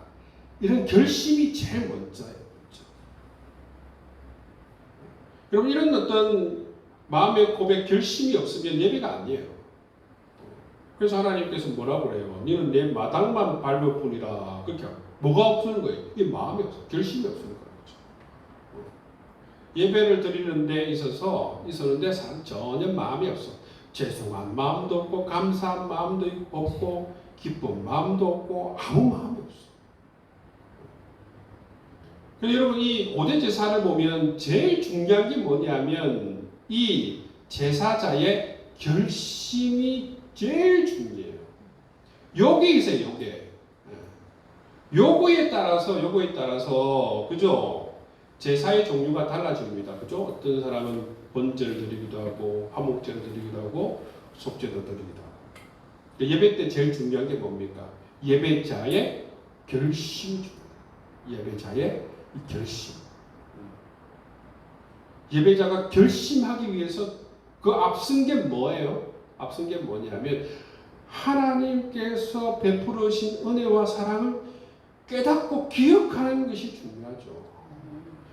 S1: 이런 결심이 제일 먼저예요. 그렇죠? 여러분 이런 어떤 마음의 고백 결심이 없으면 예배가 아니에요. 그래서 하나님께서 뭐라고 그래요? 너는 내 마당만 밟을 뿐이라. 그렇게 뭐가 없는 거예요? 이게 마음이 없어. 결심이 없는 거예요. 예배를 드리는 데 있었는데 전혀 마음이 없어. 죄송한 마음도 없고 감사한 마음도 없고 기쁜 마음도 없고 아무 마음이 없어. 그래서 여러분 이 5대 제사를 보면 제일 중요한 게 뭐냐면 이 제사자의 결심이 제일 중요해요. 요게 있어요. 요거에 따라서 그죠? 제사의 종류가 달라집니다. 그죠? 어떤 사람은 번제를 드리기도 하고 화목제를 드리기도 하고 속죄도 드리기도 하고. 예배 때 제일 중요한 게 뭡니까? 예배자의 결심. 예배자의 결심. 예배자가 결심하기 위해서 그 앞선 게 뭐예요? 앞선 게 뭐냐면 하나님께서 베풀으신 은혜와 사랑을 깨닫고 기억하는 것이 중요하죠.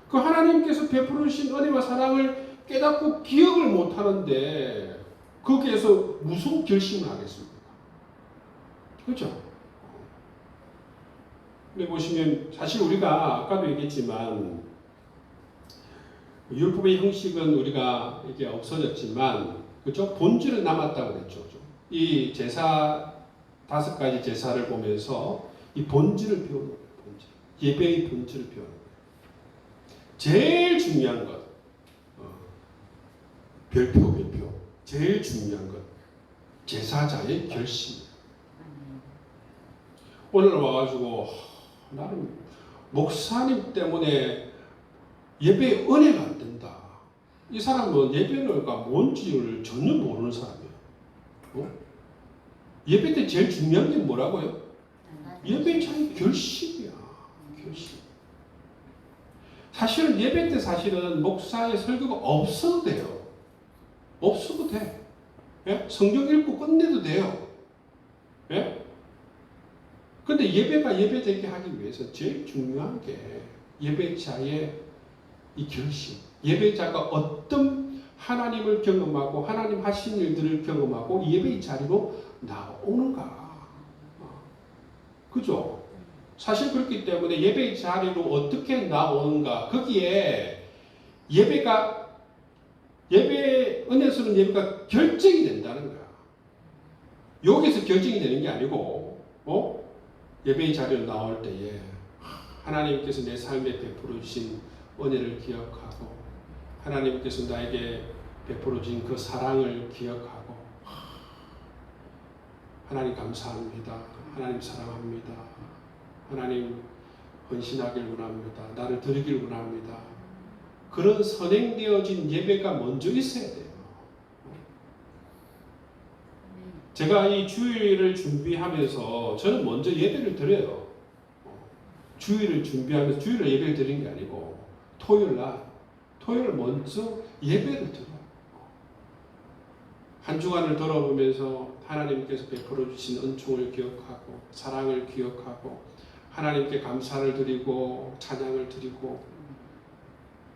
S1: 그 하나님께서 베풀으신 은혜와 사랑을 깨닫고 기억을 못하는데 거기에서 무슨 결심을 하겠습니까? 그렇죠? 근데 보시면 사실 우리가 아까도 얘기했지만 율법의 형식은 우리가 이게 없어졌지만 그렇죠? 본질은 남았다고 그랬죠. 이 제사 5가지 제사를 보면서 이 본질을 배우는 거예요. 예배의 본질을 배우는 거예요. 제일 중요한 것 별표 제일 중요한 것 제사자의 결심. 오늘 와가지고 나는 목사님 때문에 예배의 은혜가 안 된다. 이 사람은 예배가 뭔지를 전혀 모르는 사람이에요. 예배 때 제일 중요한 게 뭐라고요? 예배자의 결심이야. 결심. 사실은 예배 때 사실은 목사의 설교가 없어도 돼요. 없어도 돼. 예? 성경 읽고 끝내도 돼요. 예? 근데 예배가 예배되게 하기 위해서 제일 중요한 게 예배자의 이 결심. 예배자가 어떤 하나님을 경험하고 하나님 하신 일들을 경험하고 예배의 자리로 나오는가. 그죠? 사실 그렇기 때문에 예배의 자리로 어떻게 나오는가. 거기에 은혜스러운 예배가 결정이 된다는 거야. 여기서 결정이 되는 게 아니고, 예배의 자리로 나올 때에 하나님께서 내 삶에 베풀어 주신 은혜를 기억하고 하나님께서 나에게 베풀어 주신 그 사랑을 기억하고 하나님 감사합니다. 하나님 사랑합니다. 하나님 헌신하길 원합니다. 나를 드리길 원합니다. 그런 선행되어진 예배가 먼저 있어야 돼요. 제가 이 주일을 준비하면서 저는 먼저 예배를 드려요. 주일을 준비하면서 주일을 예배를 드리는 게 아니고 토요일 먼저 예배를 드려요. 한 주간을 돌아보면서 하나님께서 베풀어 주신 은총을 기억하고 사랑을 기억하고 하나님께 감사를 드리고 찬양을 드리고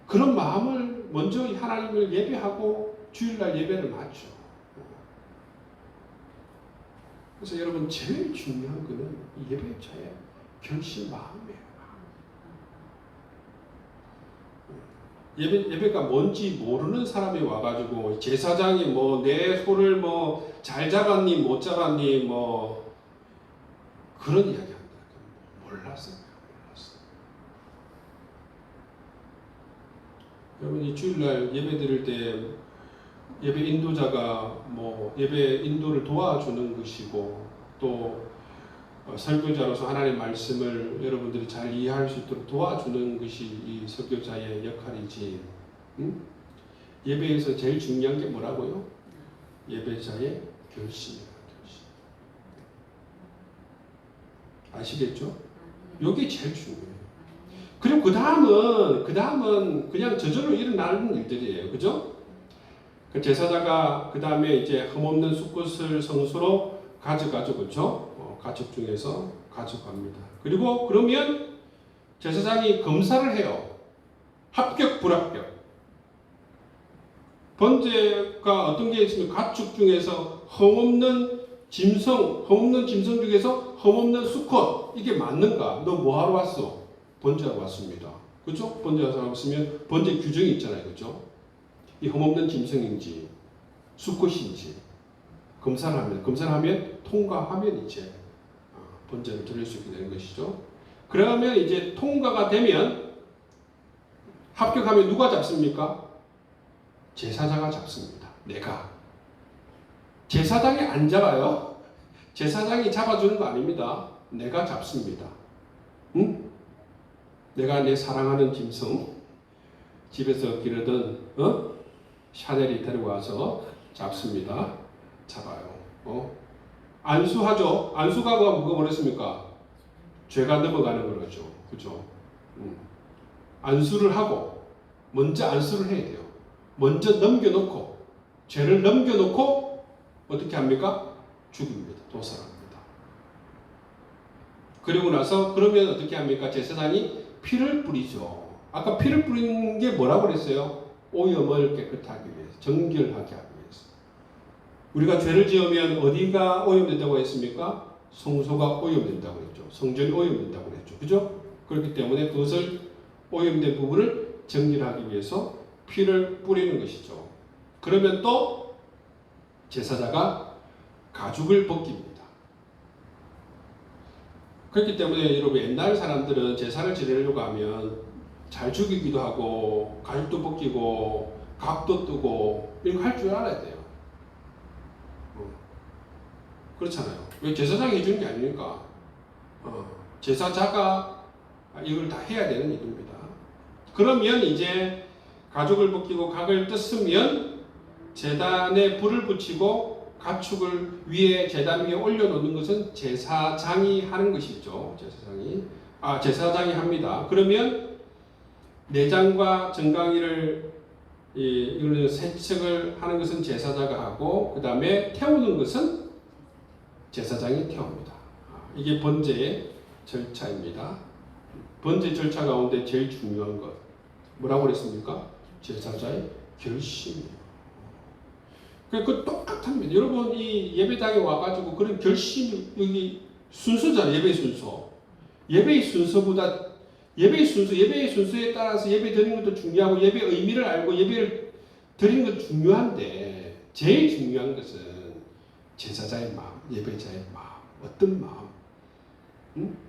S1: 그런 마음을 먼저 하나님을 예배하고 주일날 예배를 맞죠. 그래서 여러분 제일 중요한 거는 예배자의 결심 마음이에요. 예배가 뭔지 모르는 사람이 와가지고 제사장이 뭐 내 소를 뭐 잘 잡았니 못 잡았니 뭐 그런 이야기 한다. 몰랐어요. 여러분 이 주일날 예배 드릴 때 예배 인도자가 뭐 예배 인도를 도와주는 것이고 또 설교자로서 하나님의 말씀을 여러분들이 잘 이해할 수 있도록 도와주는 것이 이 설교자의 역할이지. 응? 예배에서 제일 중요한 게 뭐라고요? 예배자의 결심이에요. 결심. 아시겠죠? 이게 제일 중요해요. 그리고 그 다음은 그냥 저절로 일어나는 일들이에요. 그죠? 그 제사자가 그 다음에 이제 흠없는 수컷을 성소로 가져가죠. 그죠? 가축 중에서 가져갑니다. 그리고 그러면 제사장이 검사를 해요. 합격, 불합격. 번제가 어떤 게 있으면 가축 중에서 흠없는 짐승 중에서 흠없는 수컷 이게 맞는가? 너 뭐 하러 왔어? 번제하러 왔습니다. 그죠? 번제하러 왔으면 번제 규정이 있잖아요. 그죠? 이 흠없는 짐승인지 수컷인지 검사를 하면 통과하면 이제 번제를 드릴 수 있게 되는 것이죠. 그러면 이제 통과가 되면 합격하면 누가 잡습니까? 제사장가 잡습니다. 내가. 제사장이 안 잡아요. 제사장이 잡아주는 거 아닙니다. 내가 잡습니다. 응? 내가 내 사랑하는 짐승 집에서 기르던 샤넬이 데리고 와서 잡습니다. 잡아요. 안수하죠. 안수가 뭐가 뭐랬습니까? 죄가 넘어가는 거죠. 그죠? 안수를 하고 먼저 안수를 해야 돼요. 먼저 넘겨놓고 죄를 넘겨놓고 어떻게 합니까? 죽입니다. 도살합니다. 그리고 나서 그러면 어떻게 합니까? 제사장이 피를 뿌리죠. 아까 피를 뿌리는 게 뭐라고 그랬어요? 오염을 깨끗하게 위해서, 정결하게 하기 위해서. 우리가 죄를 지으면 어디가 오염된다고 했습니까? 성소가 오염된다고 했죠. 성전이 오염된다고 했죠. 그죠? 그렇기 때문에 그것을 오염된 부분을 정리하기 위해서 피를 뿌리는 것이죠. 그러면 또 제사자가 가죽을 벗깁니다. 그렇기 때문에 여러분 옛날 사람들은 제사를 지내려고 하면 잘 죽이기도 하고 가죽도 벗기고 각도 뜨고 이런 거 할 줄 알아야 돼요. 그렇잖아요. 왜 제사장이 해주는 게 아니니까 제사자가 이걸 다 해야 되는 일입니다. 그러면 이제 가죽을 벗기고 각을 떴으면 제단에 불을 붙이고 가축을 위에 제단 위에 올려놓는 것은 제사장이 하는 것이죠. 제사장이 합니다. 그러면 내장과 정강이를 이거는 세척을 하는 것은 제사자가 하고 그 다음에 태우는 것은 제사장이 태웁니다. 이게 번제의 절차입니다. 번제 절차 가운데 제일 중요한 것 뭐라고 그랬습니까? 제사자의 결심이에요. 그 똑같습니다. 여러분 이 예배당에 와가지고 그런 결심이 여기 순서잖아요. 예배 순서. 예배의 순서에 따라서 예배 드리는 것도 중요하고 예배 의미를 알고 예배를 드리는 것도 중요한데 제일 중요한 것은 제사자의 마음, 예배자의 마음, 어떤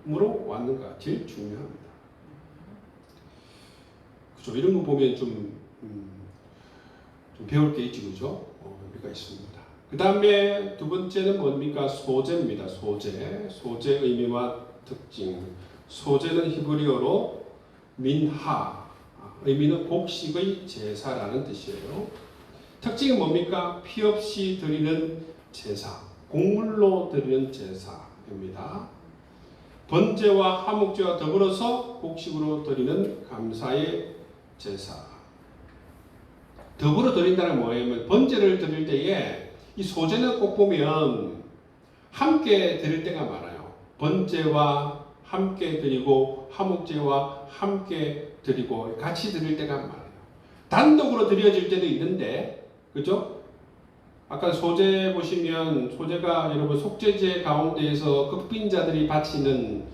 S1: 마음으로 왔는가 제일 중요합니다. 그죠? 이런 거 보면 좀 배울 게 있지, 그죠? 의미가 있습니다. 그 다음에 두 번째는 뭡니까? 소제입니다. 소제. 소제 의미와 특징. 소제는 히브리어로 민하. 의미는 곡식의 제사라는 뜻이에요. 특징은 뭡니까? 피 없이 드리는 제사. 곡물로 드리는 제사입니다. 번제와 화목제와 더불어서 곡식으로 드리는 감사의 제사. 더불어 드린다는 뭐예요? 번제를 드릴 때에 이 소제는 꼭 보면 함께 드릴 때가 많아요. 번제와 함께 드리고 화목제와 함께 드리고 같이 드릴 때가 많아요. 단독으로 드려질 때도 있는데, 그죠? 아까 소제 보시면 소제가 여러분 속죄제 가운데에서 극빈자들이 바치는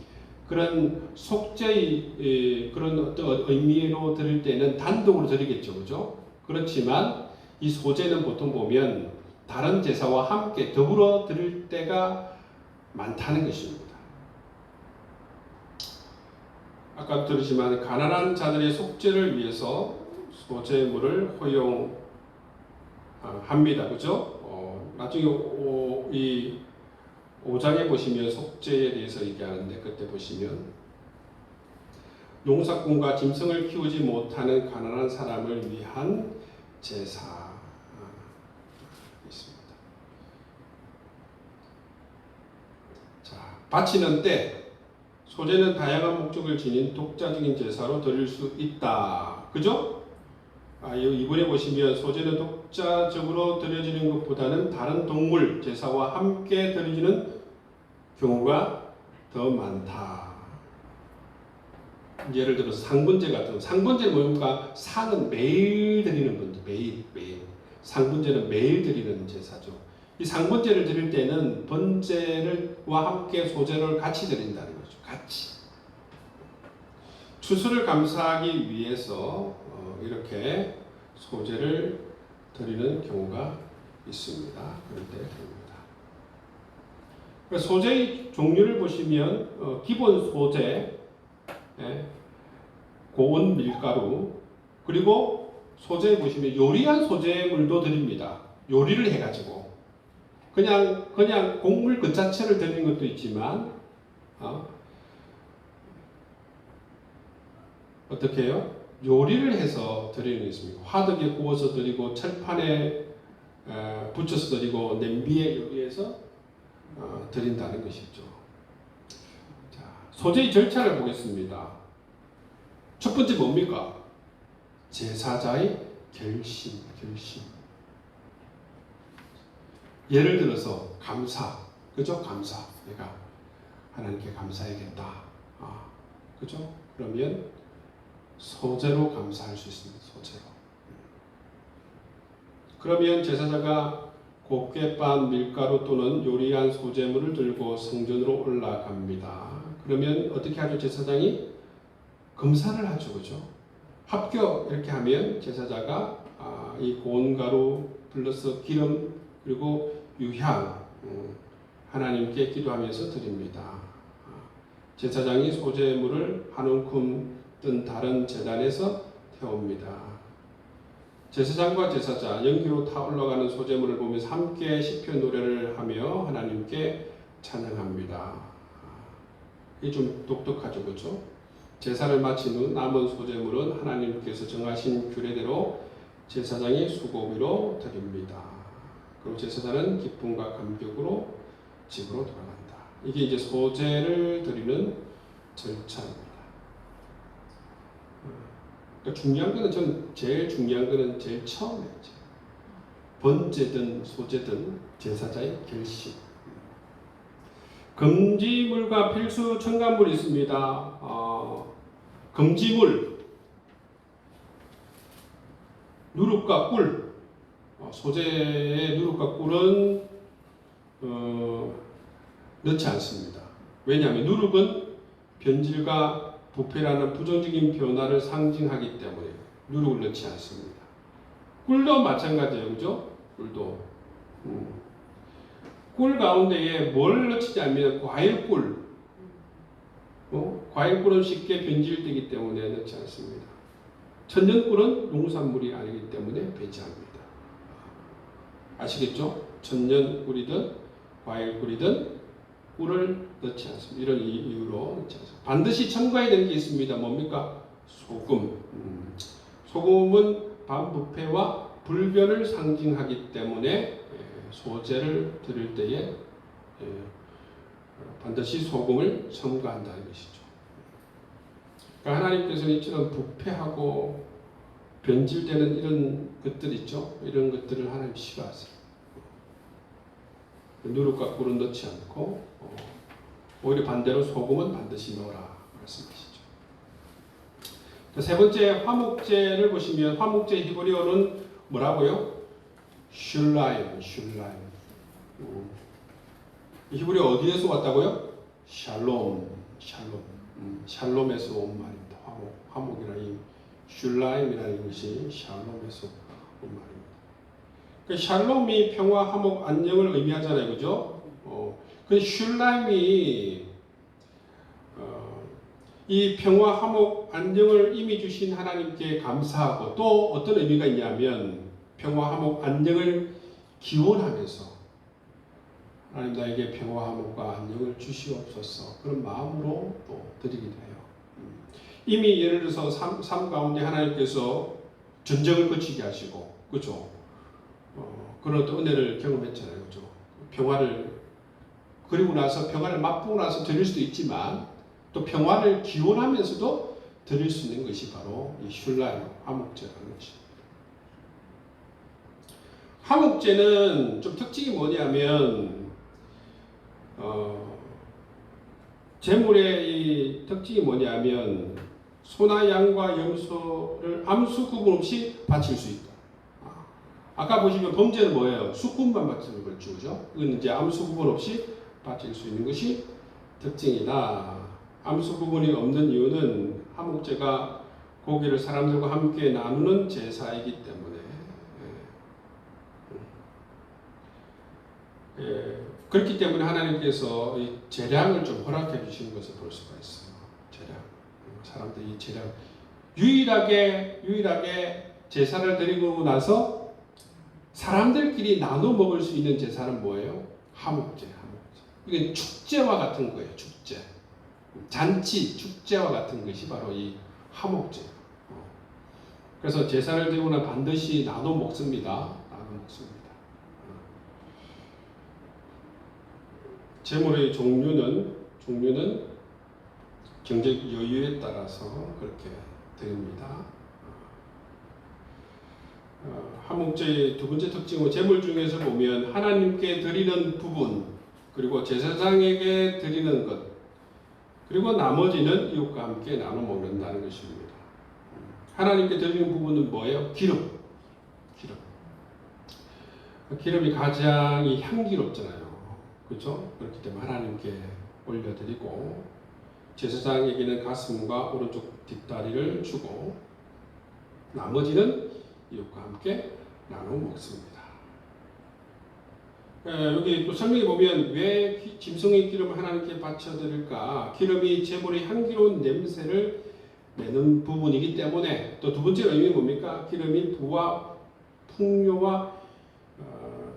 S1: 그런 속죄의 그런 어떤 의미로 드릴 때는 단독으로 드리겠죠, 그죠? 그렇지만 이 소제는 보통 보면 다른 제사와 함께 더불어 드릴 때가 많다는 것입니다. 아까도 들으시지만 가난한 자들의 속죄를 위해서 소제물을 허용합니다. 그죠? 나중에 이 5장에 보시면 속죄에 대해서 얘기하는데 그때 보시면 농사꾼과 짐승을 키우지 못하는 가난한 사람을 위한 제사 있습니다. 자, 바치는 때 소제는 다양한 목적을 지닌 독자적인 제사로 드릴 수 있다. 그죠? 이번에 보시면 소제는 독자적으로 드려지는 것보다는 다른 동물 제사와 함께 드려지는 경우가 더 많다. 예를 들어서 상분제 같은 상분제는 뭡니까? 상은 매일 드리는 분들, 매일. 상분제는 매일 드리는 제사죠. 이 상분제를 드릴 때는 번제와 함께 소제를 같이 드린다는 거죠. 같이. 추수를 감사하기 위해서 이렇게 소제를 드리는 경우가 있습니다. 그럴 때 됩니다. 소제의 종류를 보시면 기본 소제, 고운 밀가루, 그리고 소제에 보시면 요리한 소제물도 드립니다. 요리를 해가지고 그냥 곡물 그 자체를 드리는 것도 있지만 어떻게 해요? 요리를 해서 드리는 게 있습니다. 화덕에 구워서 드리고 철판에 붙여서 드리고 냄비에 요리해서 드린다는 것이죠. 자, 소제의 절차를 보겠습니다. 첫 번째 뭡니까? 제사자의 결심. 예를 들어서 감사, 그죠? 감사. 내가 하나님께 감사해야겠다. 그죠? 그러면 소제로 감사할 수 있습니다. 소제로. 그러면 제사자가 곱게 빻은 밀가루 또는 요리한 소제물을 들고 성전으로 올라갑니다. 그러면 어떻게 하죠? 제사장이 검사를 하죠. 그죠? 합격 이렇게 하면 제사자가 이 고운 가루 플러스 기름 그리고 유향 하나님께 기도하면서 드립니다. 제사장이 소제물을 한 움큼 뜬 다른 제단에서 태웁니다. 제사장과 제사자 연기로 타 올라가는 소제물을 보면서 함께 시표 노래를 하며 하나님께 찬양합니다. 이게 좀 독특하죠, 그렇죠? 제사를 마친 후 남은 소제물은 하나님께서 정하신 규례대로 제사장이 수고비로 드립니다. 그리고 제사장은 기쁨과 감격으로 집으로 돌아간다. 이게 이제 소제를 드리는 절차입니다. 그러니까 중요한 거는 저는 제일 중요한 거는 제일 처음에 번제든 소제든 제사자의 결심. 금지물과 필수 첨가물이 있습니다. 금지물 누룩과 꿀. 소제의 누룩과 꿀은 넣지 않습니다. 왜냐하면 누룩은 변질과 부패라는 부정적인 변화를 상징하기 때문에 누룩을 넣지 않습니다. 꿀도 마찬가지예요. 그죠? 꿀도. 꿀 가운데에 뭘 넣지 않으면 과일꿀. 과일꿀은 쉽게 변질되기 때문에 넣지 않습니다. 천년꿀은 농산물이 아니기 때문에 배제합니다. 아시겠죠? 천년꿀이든 과일꿀이든 꿀을 넣지 않습니다. 이런 이유로 넣지 않습니다. 반드시 첨가해야 되는 게 있습니다. 뭡니까? 소금. 소금은 반부패와 불변을 상징하기 때문에 소제를 드릴 때에 반드시 소금을 첨가한다는 것이죠. 그러니까 하나님께서는 이처럼 부패하고 변질되는 이런 것들 있죠. 이런 것들을 하나님 싫어하세요. 누룩과 꿀은 넣지 않고 오히려 반대로 소금은 반드시 넣어라 말씀하시죠. 세 번째 화목제를 보시면 화목제 히브리어는 뭐라고요? 슐라임. 히브리어 어디에서 왔다고요? 샬롬. 샬롬에서 온 말입니다. 화목이라는 이 슐라임이라는 것이 샬롬에서 온 말입니다. 그 샬롬이 평화, 화목, 안녕을 의미하잖아요, 그죠? 그 슐라임이 이 평화, 화목, 안녕을 이미 주신 하나님께 감사하고 또 어떤 의미가 있냐면 평화, 화목, 안녕을 기원하면서 하나님 나에게 평화, 화목과 안녕을 주시옵소서 그런 마음으로 또 드리기도 해요. 이미 예를 들어서 삶 가운데 하나님께서 전쟁을 거치게 하시고 그죠? 그런 어떤 은혜를 경험했잖아요. 그죠? 평화를 그리고 나서 평화를 맛보고 나서 드릴 수도 있지만 또 평화를 기원하면서도 드릴 수 있는 것이 바로 이 슐라임 화목제라는 것입니다. 화목제는 좀 특징이 뭐냐면 제물의 이 특징이 뭐냐면 소나 양과 염소를 암수 구분 없이 바칠 수 있다. 아까 보시면 범죄는 뭐예요? 수꾼만 바치는 거죠, 그죠? 이건 이제 암수 구분 없이 바칠 수 있는 것이 특징이다. 암수 구분이 없는 이유는 화목제가 고기를 사람들과 함께 나누는 제사이기 때문에 그렇기 때문에 하나님께서 이 재량을 좀 허락해 주시는 것을 볼 수가 있어요. 재량. 사람들이 이 재량 유일하게 제사를 드리고 나서 사람들끼리 나눠 먹을 수 있는 제사는 뭐예요? 화목제. 이게 축제와 같은 거예요. 축제. 잔치, 축제와 같은 것이 바로 이 화목제. 그래서 제사를 드리고 나면 반드시 나눠 먹습니다. 제물의 종류는 경제적 여유에 따라서 그렇게 드립니다. 화목제의 두 번째 특징은 제물 중에서 보면 하나님께 드리는 부분 그리고 제사장에게 드리는 것 그리고 나머지는 이웃과 함께 나눠 먹는다는 것입니다. 하나님께 드리는 부분은 뭐예요? 기름. 기름이 가장 향기롭잖아요. 그렇죠? 그렇기 때문에 하나님께 올려드리고 제사장에게는 가슴과 오른쪽 뒷다리를 주고 나머지는 이웃과 함께 나눠 먹습니다. 여기 또 설명해 보면 왜 짐승의 기름을 하나님께 바쳐드릴까? 기름이 제물의 향기로운 냄새를 내는 부분이기 때문에 또 두 번째 의미는 뭡니까? 기름이 부와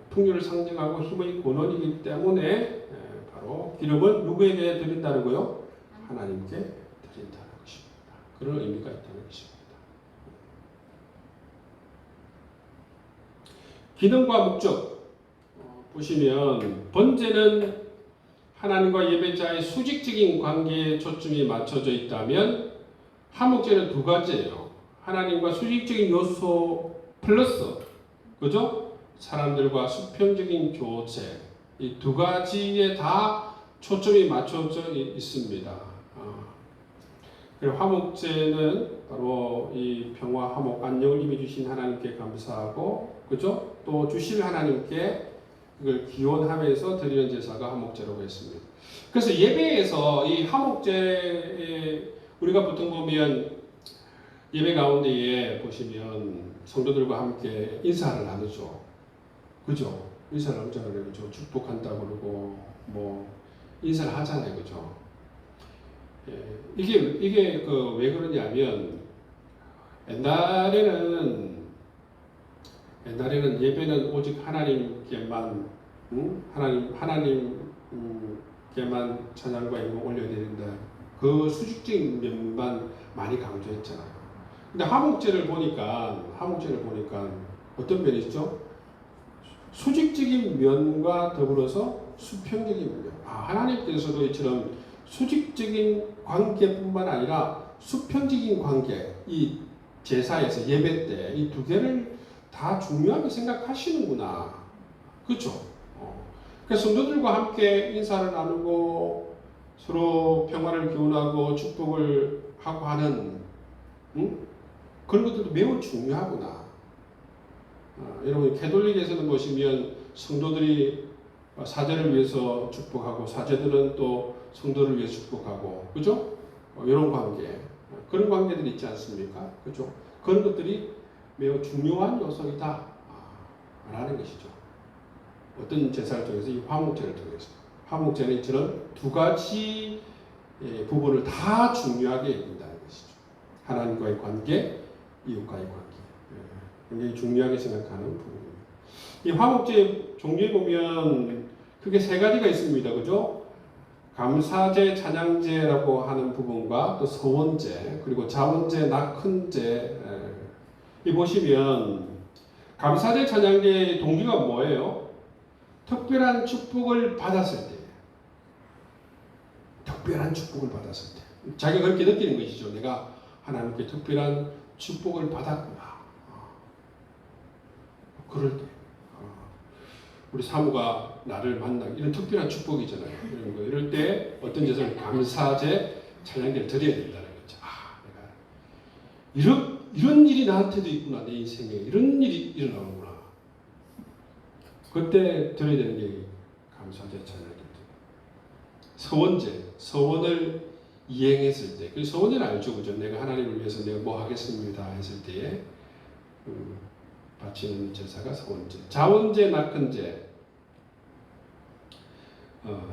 S1: 풍요를 상징하고 힘의 근원이기 때문에 바로 기름은 누구에게 드린다고요? 하나님께 드린다는 것입니다. 그런 의미가 있다는 것입니다. 기능과 목적 보시면 번제는 하나님과 예배자의 수직적인 관계에 초점이 맞춰져 있다면 화목제는 두 가지예요. 하나님과 수직적인 요소 플러스 그죠? 사람들과 수평적인 교제 이 두 가지에 다 초점이 맞춰져 있습니다. 그리고 화목제는 바로 이 평화, 화목, 안녕을 이미 주신 하나님께 감사하고 그죠? 또 주실 하나님께 그걸 기원하면서 드리는 제사가 화목제라고 했습니다. 그래서 예배에서 이 화목제에 우리가 보통 보면 예배 가운데에 보시면 성도들과 함께 인사를 나누죠. 그죠? 인사를 나누잖아요. 그죠? 축복한다고 그러고 뭐 인사를 하잖아요. 그죠? 이게 왜 그러냐면 옛날에는 예배는 오직 하나님께만 하나님께만 찬양과 임을 올려야 된다. 그 수직적인 면만 많이 강조했잖아요. 근데 화목제를 보니까 어떤 면이 있죠? 수직적인 면과 더불어서 수평적인 면. 하나님께서도 이처럼 수직적인 관계뿐만 아니라 수평적인 관계, 이 제사에서 예배 때 이 두 개를 다 중요하게 생각하시는구나. 그렇죠? 그래서 성도들과 함께 인사를 나누고 서로 평화를 기원하고 축복을 하고 하는 그런 것들도 매우 중요하구나. 여러분 캐톨릭에서는 보시면 성도들이 사제를 위해서 축복하고 사제들은 또 성도를 위해서 축복하고 그죠? 이런 관계 그런 관계들이 있지 않습니까? 그죠? 그런 것들이 매우 중요한 요소이다 라는 것이죠. 어떤 제사를 통해서 이 화목제를 통해서 화목제는 이처럼 두 가지 부분을 다 중요하게 여긴다는 것이죠. 하나님과의 관계, 이웃과의 관계 굉장히 중요하게 생각하는 부분입니다. 이 화목제 종류에 보면 크게 세 가지가 있습니다. 그죠? 감사제, 찬양제라고 하는 부분과 또 서원제, 그리고 자원제, 낙헌제. 이 보시면 감사제, 찬양제의 동기가 뭐예요? 특별한 축복을 받았을 때. 특별한 축복을 받았을 때. 자기가 그렇게 느끼는 것이죠. 내가 하나님께 특별한 축복을 받았구나. 그럴 때. 우리 사모가 나를 만나기 이런 특별한 축복이잖아요. 이런 거 이럴 때 어떤 제사를 감사제, 찬양제를 드려야 된다는 거죠. 내가 이런 일이 나한테도 있구나. 내 인생에 이런 일이 일어나는구나. 그때 드려야 되는 게 감사제, 찬양제. 서원제, 서원을 이행했을 때, 그 서원제는 알죠, 그죠? 내가 하나님을 위해서 내가 뭐 하겠습니다 했을 때에 바치는 제사가 서원제. 자원제, 낙헌제.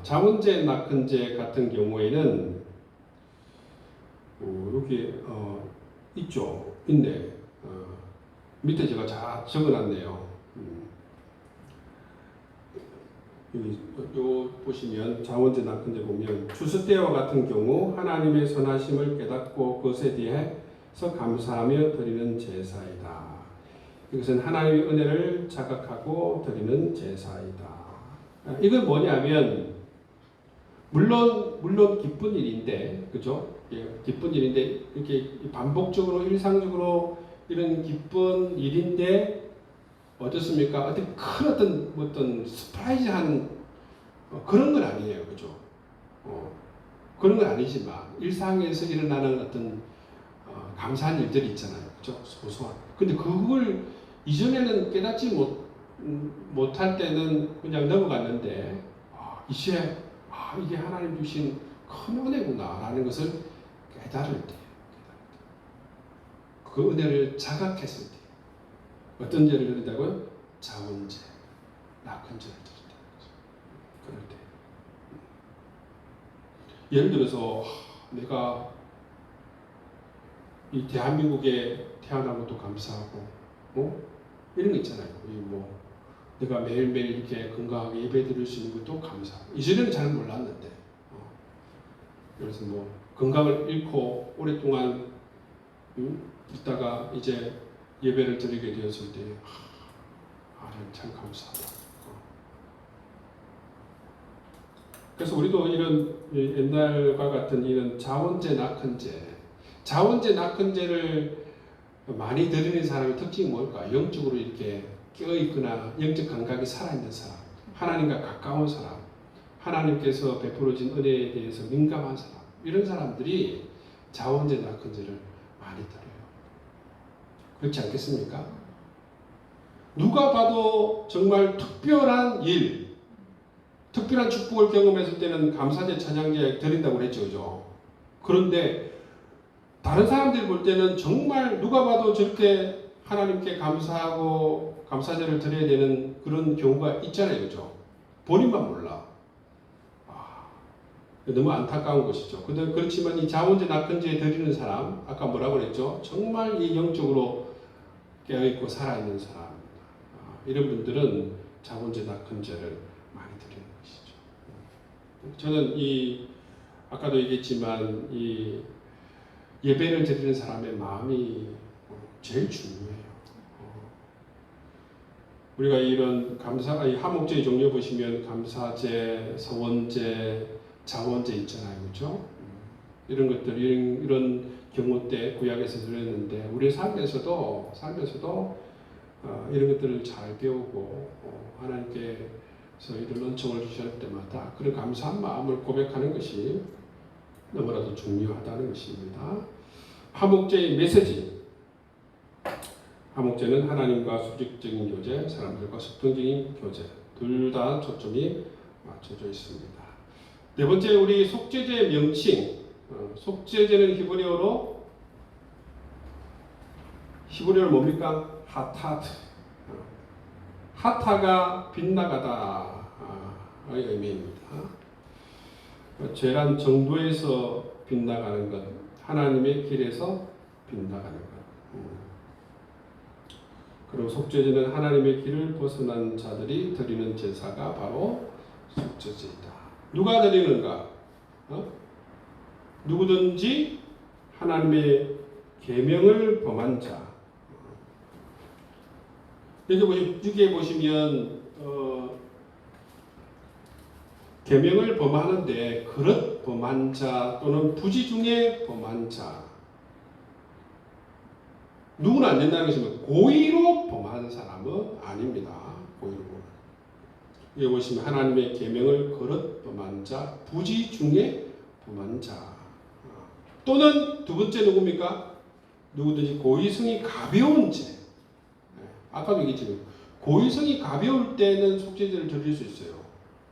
S1: 자원제, 낙헌제 같은 경우에는 여기 있죠, 있네. 밑에 제가 다 적어놨네요. 요 보시면 자원제, 낙헌제 보면 추수 때와 같은 경우 하나님의 선하심을 깨닫고 그것에 대해서 감사하며 드리는 제사이다. 이것은 하나님의 은혜를 자각하고 드리는 제사이다. 이건 뭐냐면 물론 기쁜 일인데, 그죠? 기쁜 일인데 이렇게 반복적으로 일상적으로 이런 기쁜 일인데 어떻습니까? 어떤 스프라이즈한 그런 건 아니에요, 그죠? 그런 건 아니지만 일상에서 일어나는 어떤 감사한 일들이 있잖아요, 그죠? 소소한. 근데 그걸 이전에는 깨닫지 못할 때는 그냥 넘어갔는데 이제 이게 하나님 주신 큰 은혜구나라는 것을 깨달을 때, 그 은혜를 자각했을 때 어떤 죄를 드린다고요? 자원죄, 낙헌죄를 드린다는 거죠. 그럴 때 예를 들어서 내가 이 대한민국에 태어난 것도 감사하고 이런 거 있잖아요. 내가 매일매일 이렇게 건강하게 예배 드릴 수 있는 것도 감사하고 이전에는 잘 몰랐는데 그래서 건강을 잃고 오랫동안 있다가 이제 예배를 드리게 되었을 때 참 감사하다. 그래서 우리도 이런 옛날과 같은 이런 자원제, 낙헌제를 많이 드리는 사람의 특징이 뭘까? 영적으로 이렇게 깨어있거나 영적 감각이 살아있는 사람, 하나님과 가까운 사람, 하나님께서 베풀어진 은혜에 대해서 민감한 사람, 이런 사람들이 자원제, 낙헌제를 많이 드려요. 그렇지 않겠습니까? 누가 봐도 정말 특별한 일, 특별한 축복을 경험했을 때는 감사제, 찬양제 드린다고 했죠, 그죠? 그런데 다른 사람들이 볼 때는 정말 누가 봐도 저렇게 하나님께 감사하고 감사제를 드려야 되는 그런 경우가 있잖아요, 그죠? 본인만 몰라. 너무 안타까운 것이죠. 근데 그렇지만 이 자원제 낙헌제에 드리는 사람, 아까 뭐라고 그랬죠? 정말 이 영적으로 깨어있고 살아있는 사람, 이런 분들은 자원제 낙헌제를 많이 드리는 것이죠. 저는 이 아까도 얘기했지만 이 예배를 드리는 사람의 마음이 제일 중요해요. 우리가 이런 이 화목제의 종류 보시면 감사제, 서원제, 자원제 있잖아요, 그렇죠? 이런 것들 이런 경우 때 구약에서 드렸는데 우리 삶에서도 이런 것들을 잘 배우고 하나님께서 이런 은총을 주실 때마다 그런 감사한 마음을 고백하는 것이 너무나도 중요하다는 것입니다. 화목제의 메시지. 화목제는 하나님과 수직적인 교제, 사람들과 수평적인 교제, 둘 다 초점이 맞춰져 있습니다. 네 번째, 우리 속죄제의 명칭. 속죄제는 히브리어로 뭡니까? 하타트. 하타가 빗나가다 의 의미입니다. 죄란 정도에서 빗나가는 것, 하나님의 길에서 빗나가는 것. 그리고 속죄제는 하나님의 길을 벗어난 자들이 드리는 제사가 바로 속죄제이다. 누가 드리는가? 누구든지 하나님의 계명을 범한 자. 여기에 보시면 계명을 범하는데 그릇 범한 자 또는 부지 중에 범한 자 누구는 안 된다는 것이면 고의로 범한 사람은 아닙니다. 고의로. 여기 보시면 하나님의 계명을 그릇 범한 자, 부지 중에 범한 자 또는 두 번째 누굽니까? 누구든지 고의성이 가벼운 죄. 아까도 얘기했지만 고의성이 가벼울 때는 속죄제를 드릴 수 있어요.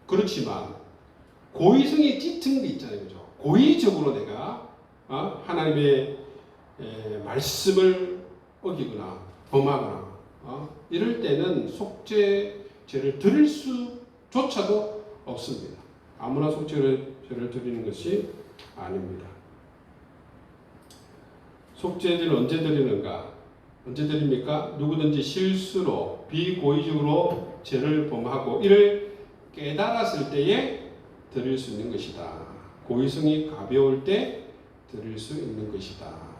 S1: 그렇지만 고의성이 짙은 게 있잖아요, 그죠? 고의적으로 내가 하나님의 말씀을 어기거나 범하거나 이럴 때는 속죄제를 드릴 수조차도 없습니다. 아무나 속죄제를 드리는 것이 아닙니다. 속죄제를 언제 드리는가? 언제 드립니까? 누구든지 실수로 비고의적으로 죄를 범하고 이를 깨달았을 때에 드릴 수 있는 것이다. 고의성이 가벼울 때 드릴 수 있는 것이다.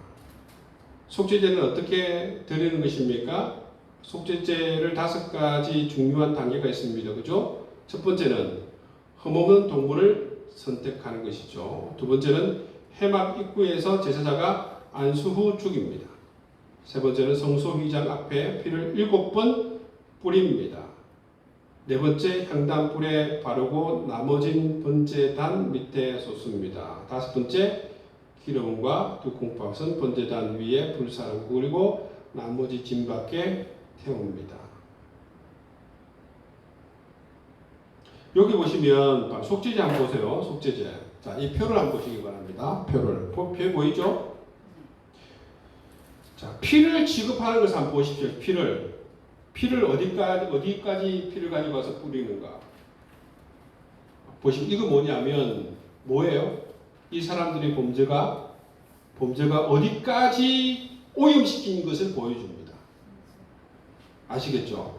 S1: 속죄제는 어떻게 드리는 것입니까? 속죄제를 5가지 중요한 단계가 있습니다. 그죠? 첫 번째는 흠없는 동물을 선택하는 것이죠. 두 번째는 회막 입구에서 제사자가 안수 후 죽입니다. 세 번째는 성소 휘장 앞에 피를 7번 뿌립니다. 네 번째, 향단불에 바르고 나머진 번제단 밑에 쏟습니다. 다섯 번째, 기름과 두 콩팥은 번제단 위에 불사르고 그리고 나머지 짐 밖에 태웁니다. 여기 보시면 속죄제 한번 보세요. 속죄제. 자, 이 표를 한번 보시기 바랍니다. 표 보이죠? 자, 피를 취급하는 것을 한번 보십시오. 피를 어디까지 피를 가지고 와서 뿌리는가? 보시면 이거 뭐냐면 뭐예요? 이 사람들의 범죄가 어디까지 오염시킨 것을 보여줍니다. 아시겠죠?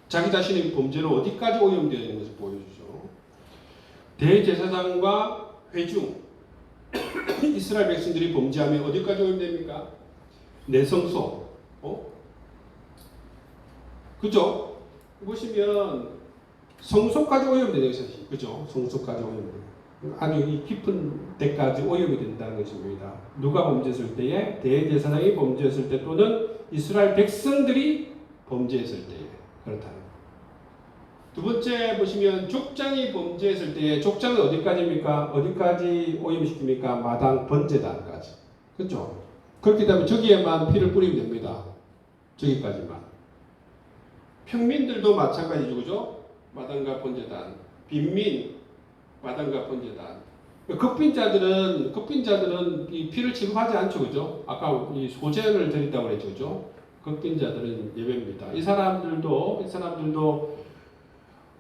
S1: 자기 자신의 범죄로 어디까지 오염되어 있는 것을 보여주죠. 대제사장과 회중 이스라엘 백성들이 범죄하면 어디까지 오염됩니까? 내성소. 그죠? 보시면 성소까지 오염되는 것이 그죠? 성소까지 오염돼요. 아주 이 깊은 데까지 오염이 된다는 것입니다. 누가 범죄했을 때에 대제사장이 범죄했을 때 또는 이스라엘 백성들이 범죄했을 때에 그렇다는 거예요. 두 번째 보시면 족장이 범죄했을 때에 족장은 어디까지입니까? 어디까지 오염시킵니까? 마당 번제단까지. 그렇죠? 그렇기 때문에 저기에만 피를 뿌리면 됩니다. 저기까지만. 평민들도 마찬가지죠. 그죠? 마당과 번제단. 빈민, 마당과 번제단. 극빈자들은 이 피를 취급하지 않죠. 그죠? 아까 이 소제를 드린다고 그랬죠. 그죠? 극빈자들은 예배입니다. 이 사람들도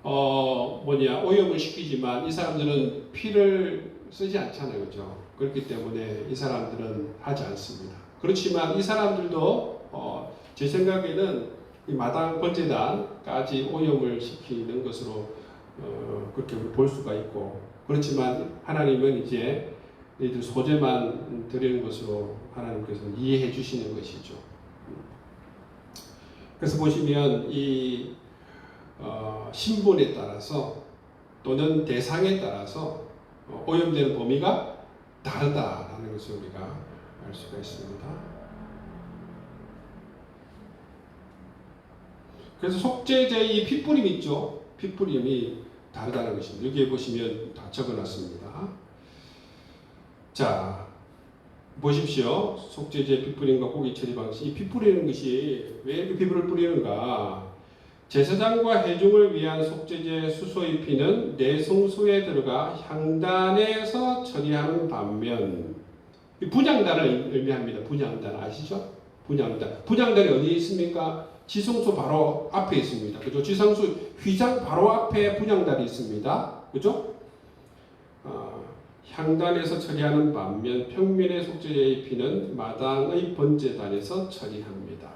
S1: 오염을 시키지만 이 사람들은 피를 쓰지 않잖아요, 그죠? 그렇기 때문에 이 사람들은 하지 않습니다. 그렇지만 이 사람들도 제 생각에는 이 마당 번제단까지 오염을 시키는 것으로 그렇게 볼 수가 있고, 그렇지만 하나님은 이제 이들 소재만 드리는 것으로 하나님께서 이해해 주시는 것이죠. 그래서 보시면 이 신분에 따라서 또는 대상에 따라서 오염되는 범위가 다르다라는 것을 우리가 알 수가 있습니다. 그래서 속죄제의 이 핏뿌림 있죠? 핏뿌림이 다르다는 것입니다. 여기에 보시면 다 적어놨습니다. 자, 보십시오. 속죄제 피 뿌리는 것, 고기 처리 방식. 이 피 뿌리는 것이 왜 이렇게 피부를 뿌리는가? 제사장과 회중을 위한 속죄제 수소의 피는 내성소에 들어가 향단에서 처리하는 반면, 분향단을 의미합니다. 분향단 아시죠? 분향단. 분향단이 어디에 있습니까? 지성소 바로 앞에 있습니다. 그죠? 지성소 휘장 바로 앞에 분향단이 있습니다. 그죠? 향단에서 처리하는 반면 평민의 속죄제의 피는 마당의 번제단에서 처리합니다.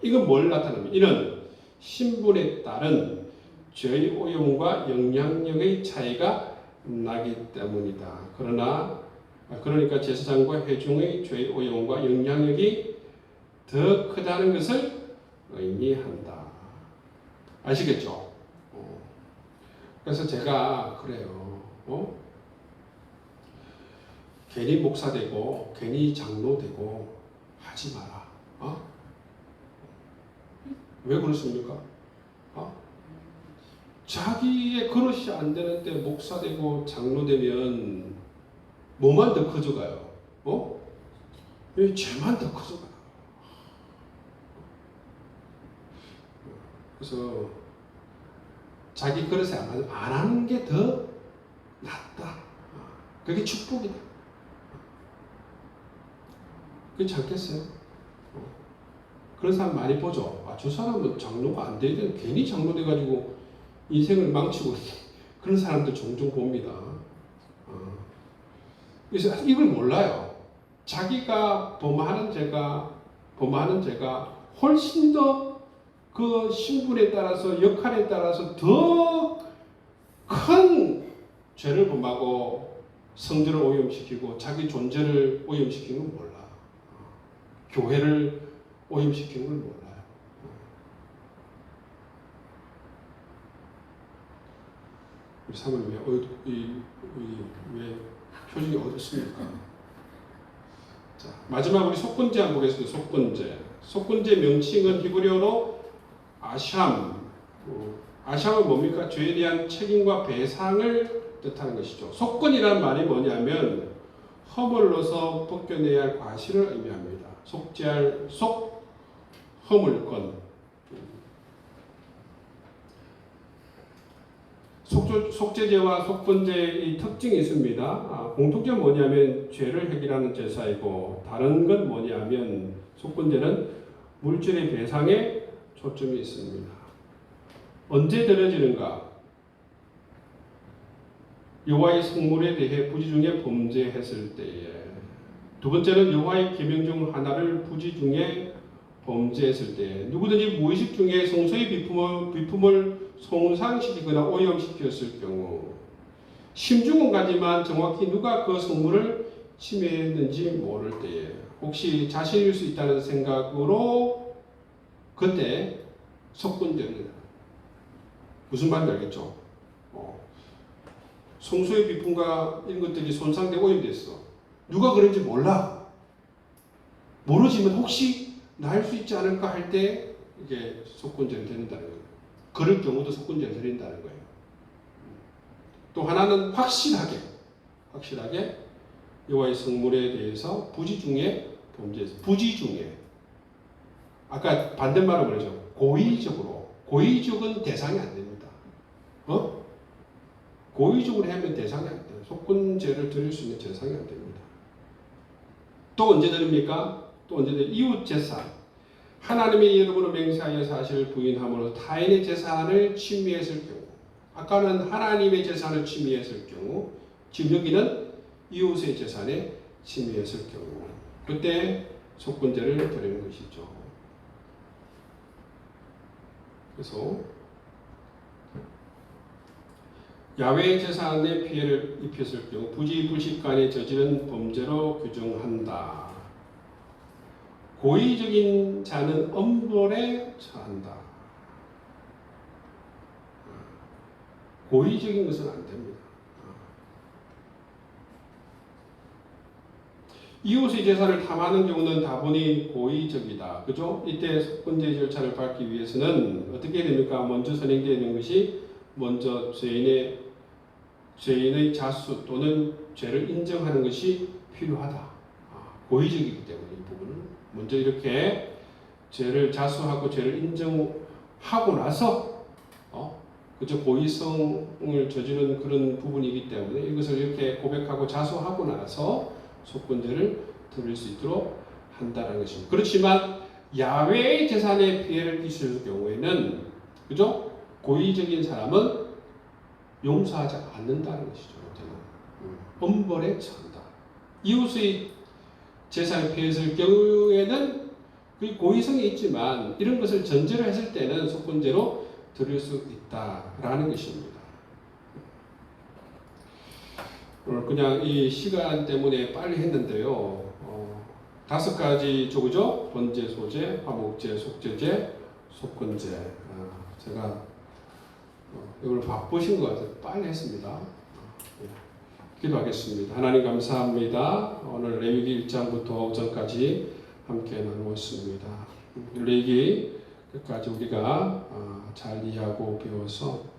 S1: 이건 뭘 나타납니까? 이는 신분에 따른 죄의 오염과 영향력의 차이가 나기 때문이다. 그러니까 제사장과 회중의 죄의 오염과 영향력이 더 크다는 것을 의미한다. 아시겠죠? 그래서 제가 그래요. 괜히 목사 되고 괜히 장로 되고 하지 마라. 왜 그렇습니까? 자기의 그릇이 안 되는데 목사 되고 장로 되면 뭐만 더 커져가요? 죄만 더 커져가요. 그래서 자기 그릇에 안 하는 게 더 낫다. 그게 축복이다. 그렇지 않겠어요? 그런 사람 많이 보죠. 저 사람은 장로가 안 되는데 괜히 장로 돼가지고 인생을 망치고 그런 사람들 종종 봅니다. 그래서 이걸 몰라요. 자기가 범하는 죄가 훨씬 더 그 신분에 따라서 역할에 따라서 더 큰 죄를 범하고 성전을 오염시키고 자기 존재를 오염시키는 걸 몰라. 교회를 오염시키는 걸 몰라요. 우리 사모님 왜 표정이 어둡습니까? 자, 마지막 우리 속건제 한번 보겠습니다. 속건제 명칭은 히브리어로 아샴. 아샴은 뭡니까? 죄에 대한 책임과 배상을 뜻하는 것이죠. 속건이라는 말이 뭐냐면 허물로서 벗겨내야 할 과실을 의미합니다. 속죄할 허물건. 속죄제와 속건제의 특징이 있습니다. 공통점은 뭐냐면 죄를 해결하는 제사이고, 다른 건 뭐냐면 속건제는 물질의 배상에 초점이 있습니다. 언제 드려지는가? 여호와의 성물에 대해 부지 중에 범죄했을 때에. 두 번째는 여호와의 계명 중 하나를 부지 중에 범죄했을 때. 누구든지 무의식 중에 성소의 비품을 손상시키거나 오염시켰을 경우. 심중은 가지만 정확히 누가 그 성물을 침해했는지 모를 때에. 혹시 자신일 수 있다는 생각으로 그때 속건제를. 무슨 말인지 알겠죠? 성소의 비품과 이런 것들이 손상되고 오염됐어. 누가 그런지 몰라. 모르지만 혹시 날 수 있지 않을까 할 때 이게 속건제를 드린다는 거예요. 그럴 경우도 속건제를 드린다는 거예요. 또 하나는 확실하게 여호와의 성물에 대해서 부지 중에 범죄했어. 부지 중에. 아까 반대말로 그러죠. 고의적은 대상이 안 됩니다. 고의적으로 하면 대상이 안 돼요. 속건제를 드릴 수 있는 대상이 안 됩니다. 또 언제 드립니까? 이웃 재산. 하나님의 이름으로 맹세하여 사실을 부인함으로 타인의 재산을 침해했을 경우. 아까는 하나님의 재산을 침해했을 경우, 지금 여기는 이웃의 재산에 침해했을 경우, 그때 속건제를 드리는 것이죠. 그래서 야외 재산에 피해를 입혔을 경우 부지불식간에 저지른 범죄로 규정한다. 고의적인 자는 엄벌에 처한다. 고의적인 것은 안 됩니다. 이웃의 재산을 탐하는 경우는 다분히 고의적이다. 그죠? 이때 속건제 절차를 밟기 위해서는 어떻게 됩니까? 먼저 선행되는 것이 먼저 죄인의 자수 또는 죄를 인정하는 것이 필요하다. 고의적이기 때문에 이 부분은 먼저 이렇게 죄를 자수하고 죄를 인정하고 나서 그저 고의성을 저지른 그런 부분이기 때문에 이것을 이렇게 고백하고 자수하고 나서 속건제를 드릴 수 있도록 한다는 것입니다. 그렇지만 야외의 재산에 피해를 끼칠 경우에는 그죠? 고의적인 사람은 용서하지 않는다는 것이죠. 엄벌에 처한다. 이웃의 재산에 피해를 경우에는 그 고의성이 있지만 이런 것을 전제로 했을 때는 속건제로 드릴 수 있다라는 것입니다. 오늘 그냥 이 시간 때문에 빨리 했는데요. 5가지 조구죠. 번제, 소제, 화목제, 속제제, 속건제. 제가 이걸 바쁘신 것 같아요. 빨리 했습니다. 기도하겠습니다. 하나님 감사합니다. 오늘 레위기 1장부터 5장까지 함께 나누었습니다. 레위기 끝까지 우리가 잘 이해하고 배워서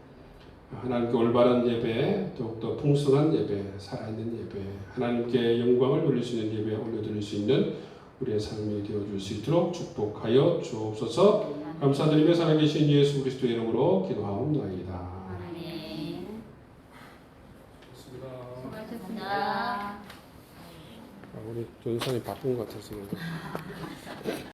S1: 하나님께 올바른 예배, 더욱더 풍성한 예배, 살아있는 예배, 하나님께 영광을 돌릴 수 있는 예배 올려드릴 수 있는 우리의 삶이 되어줄 수 있도록 축복하여 주옵소서. 감사드리며 살아계신 예수 그리스도의 이름으로 기도하옵나이다.
S2: 수고하셨습니다.
S1: 우리 조선이 바쁜 것 같아서